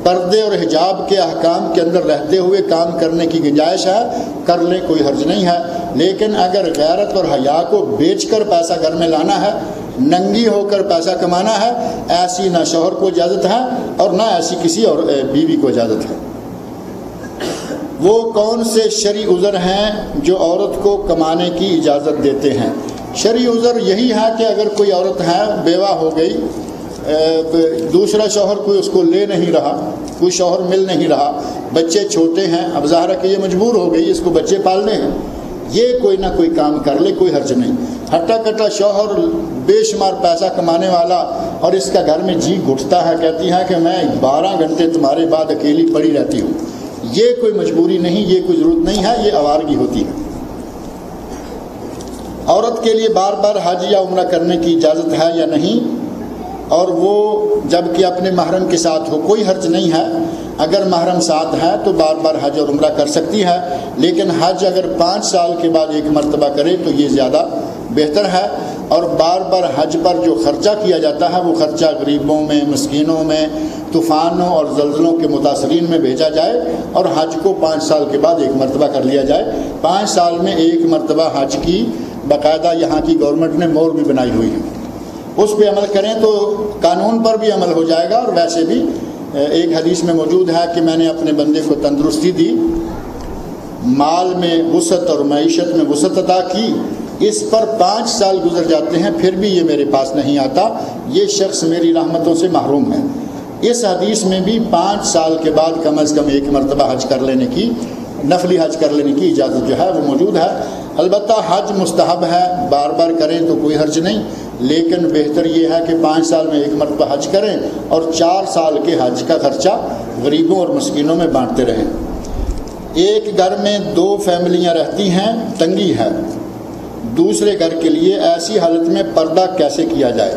پردے اور حجاب کے احکام کے اندر رہتے ہوئے کام کرنے کی گنجائش ہے, کر لیں, کوئی حرج نہیں ہے. لیکن اگر غیرت اور حیا کو بیچ کر پیسہ گھر میں لانا ہے, ننگی ہو کر پیسہ کمانا ہے, ایسی نہ شوہر کو اجازت ہے اور نہ ایسی کسی اور بیوی کو اجازت ہے. وہ کون سے شرعی عذر ہیں جو عورت کو کمانے کی اجازت دیتے ہیں؟ شرعی عذر یہی ہے کہ اگر کوئی عورت ہے, بیوہ ہو گئی, دوسرا شوہر کوئی اس کو لے نہیں رہا, کوئی شوہر مل نہیں رہا, بچے چھوٹے ہیں, اب ظاہر ہے کہ یہ مجبور ہو گئی, اس کو بچے پالنے ہیں, یہ کوئی نہ کوئی کام کر لے, کوئی حرج نہیں. ہٹا کٹا شوہر بے شمار پیسہ کمانے والا اور اس کا گھر میں جی گھٹتا ہے, کہتی ہے کہ میں 12 گھنٹے تمہارے بعد اکیلی پڑی رہتی ہوں, یہ کوئی مجبوری نہیں, یہ کوئی ضرورت نہیں ہے, یہ آوارگی ہوتی ہے. عورت کے لیے بار بار حج یا عمرہ کرنے کی اجازت ہے یا نہیں؟ اور وہ جب کہ اپنے محرم کے ساتھ ہو, کوئی حرج نہیں ہے. اگر محرم ساتھ ہے تو بار بار حج اور عمرہ کر سکتی ہے, لیکن حج اگر 5 سال کے بعد ایک مرتبہ کرے تو یہ زیادہ بہتر ہے. اور بار بار حج پر جو خرچہ کیا جاتا ہے وہ خرچہ غریبوں میں, مسکینوں میں, طوفانوں اور زلزلوں کے متاثرین میں بھیجا جائے, اور حج کو 5 سال کے بعد ایک مرتبہ کر لیا جائے. 5 سال میں ایک مرتبہ حج کی باقاعدہ یہاں کی گورنمنٹ نے مور بھی بنائی ہوئی ہے, اس پہ عمل کریں تو قانون پر بھی عمل ہو جائے گا. اور ویسے بھی ایک حدیث میں موجود ہے کہ میں نے اپنے بندے کو تندرستی دی, مال میں وسعت اور معیشت میں وسعت عطا کی, اس پر 5 سال گزر جاتے ہیں پھر بھی یہ میرے پاس نہیں آتا, یہ شخص میری رحمتوں سے محروم ہے. اس حدیث میں بھی 5 سال کے بعد کم از کم ایک مرتبہ حج کر لینے کی, نفلی حج کر لینے کی اجازت جو ہے وہ موجود ہے. البتہ حج مستحب ہے, بار بار کریں تو کوئی حرج نہیں, لیکن بہتر یہ ہے کہ 5 سال میں ایک مرتبہ حج کریں اور 4 سال کے حج کا خرچہ غریبوں اور مسکینوں میں بانٹتے رہیں. ایک گھر میں 2 فیملیاں رہتی ہیں, تنگی ہے, دوسرے گھر کے لیے ایسی حالت میں پردہ کیسے کیا جائے؟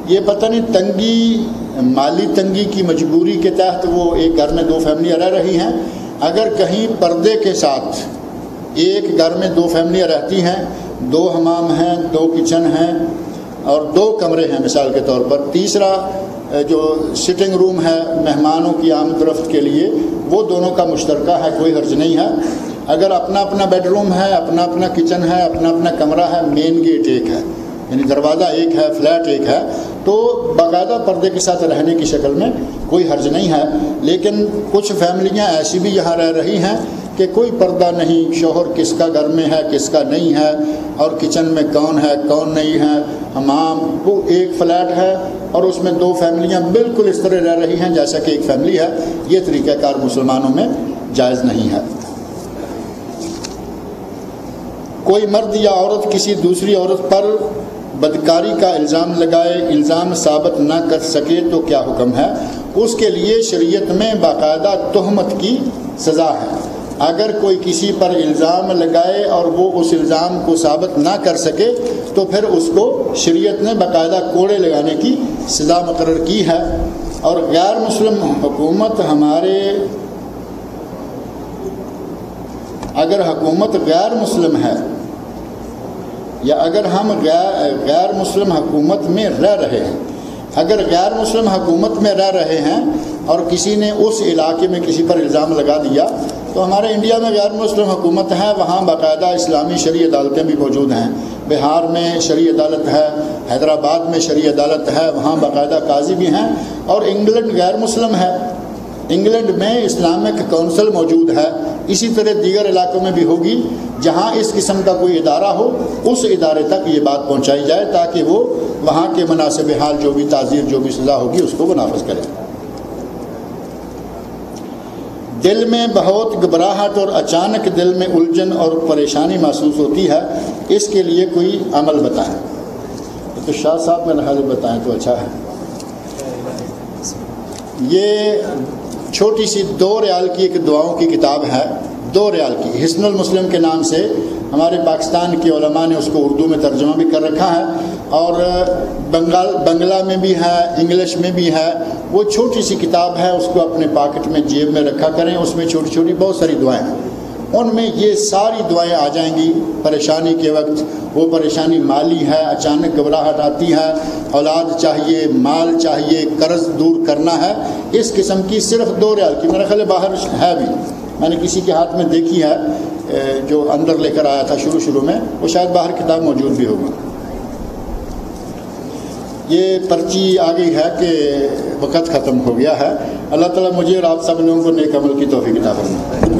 یہ پتہ نہیں, تنگی مالی تنگی کی مجبوری کے تحت وہ ایک گھر میں 2 فیملیاں رہ رہی ہیں. اگر کہیں پردے کے ساتھ ایک گھر میں 2 فیملیاں رہتی ہیں, 2 حمام ہیں, 2 کچن ہیں اور 2 کمرے ہیں مثال کے طور پر, تیسرا جو سٹنگ روم ہے مہمانوں کی آمد رفت کے لیے وہ دونوں کا مشترکہ ہے, کوئی حرج نہیں ہے. اگر اپنا اپنا بیڈ روم ہے, اپنا اپنا کچن ہے, اپنا اپنا کمرہ ہے, مین گیٹ ایک ہے, یعنی دروازہ ایک ہے, فلیٹ ایک ہے, تو باقاعدہ پردے کے ساتھ رہنے کی شکل میں کوئی حرج نہیں ہے. لیکن کچھ فیملیاں ایسی بھی یہاں رہ رہی ہیں کہ کوئی پردہ نہیں, شوہر کس کا گھر میں ہے کس کا نہیں ہے, اور کچن میں کون ہے کون نہیں ہے, حمام, وہ ایک فلیٹ ہے اور اس میں 2 فیملیاں بالکل اس طرح رہ رہی ہیں جیسا کہ ایک فیملی ہے. یہ طریقہ کار مسلمانوں میں جائز نہیں ہے. کوئی مرد یا عورت کسی دوسری عورت پر بدکاری کا الزام لگائے، الزام ثابت نہ کر سکے تو کیا حکم ہے؟ اس کے لیے شریعت میں باقاعدہ تہمت کی سزا ہے۔ اگر کوئی کسی پر الزام لگائے اور وہ اس الزام کو ثابت نہ کر سکے تو پھر اس کو شریعت نے باقاعدہ کوڑے لگانے کی سزا مقرر کی ہے۔ اور غیر مسلم حکومت اگر حکومت غیر مسلم ہے یا اگر ہم غیر مسلم حکومت میں رہ رہے ہیں، اگر غیر مسلم حکومت میں رہ رہے ہیں اور کسی نے اس علاقے میں کسی پر الزام لگا دیا تو ہمارے انڈیا میں غیر مسلم حکومت ہے، وہاں باقاعدہ اسلامی شرعی عدالتیں بھی موجود ہیں۔ بہار میں شرعی عدالت ہے، حیدرآباد میں شرعی عدالت ہے، وہاں باقاعدہ قاضی بھی ہیں۔ اور انگلینڈ غیر مسلم ہے، انگلینڈ میں اسلامک کونسل موجود ہے، اسی طرح دیگر علاقوں میں بھی ہوگی۔ جہاں اس قسم کا کوئی ادارہ ہو اس ادارے تک یہ بات پہنچائی جائے تاکہ وہ وہاں کے مناسب حال جو بھی تعزیر جو بھی سزا ہوگی اس کو وہ نافذ کرے۔ دل میں بہت گھبراہٹ اور اچانک دل میں الجھن اور پریشانی محسوس ہوتی ہے، اس کے لیے کوئی عمل بتائیں۔ تو شاہ صاحب میں نحال بتائیں تو اچھا ہے۔ یہ چھوٹی سی 2 ریال کی ایک دعاؤں کی کتاب ہے، 2 ریال کی، حصن المسلم کے نام سے ہمارے پاکستان کے علماء نے اس کو اردو میں ترجمہ بھی کر رکھا ہے، اور بنگلہ میں بھی ہے، انگلش میں بھی ہے۔ وہ چھوٹی سی کتاب ہے، اس کو اپنے پاکٹ میں جیب میں رکھا کریں، اس میں چھوٹی چھوٹی بہت ساری دعائیں ہیں، ان میں یہ ساری دعائیں آ جائیں گی پریشانی کے وقت۔ وہ پریشانی مالی ہے، اچانک گھبراہٹ آتی ہے، اولاد چاہیے، مال چاہیے، قرض دور کرنا ہے، اس قسم کی صرف 2 ریال کی، میرا خیال ہے باہر ہے بھی، میں نے کسی کے ہاتھ میں دیکھی ہے جو اندر لے کر آیا تھا شروع میں، وہ شاید باہر کتاب موجود بھی ہوگی۔ یہ پرچی آ گئی ہے کہ وقت ختم ہو گیا ہے۔ اللہ تعالیٰ مجھے اور آپ سب لوگوں کو نیک عمل کی توفیق عطا فرمائے۔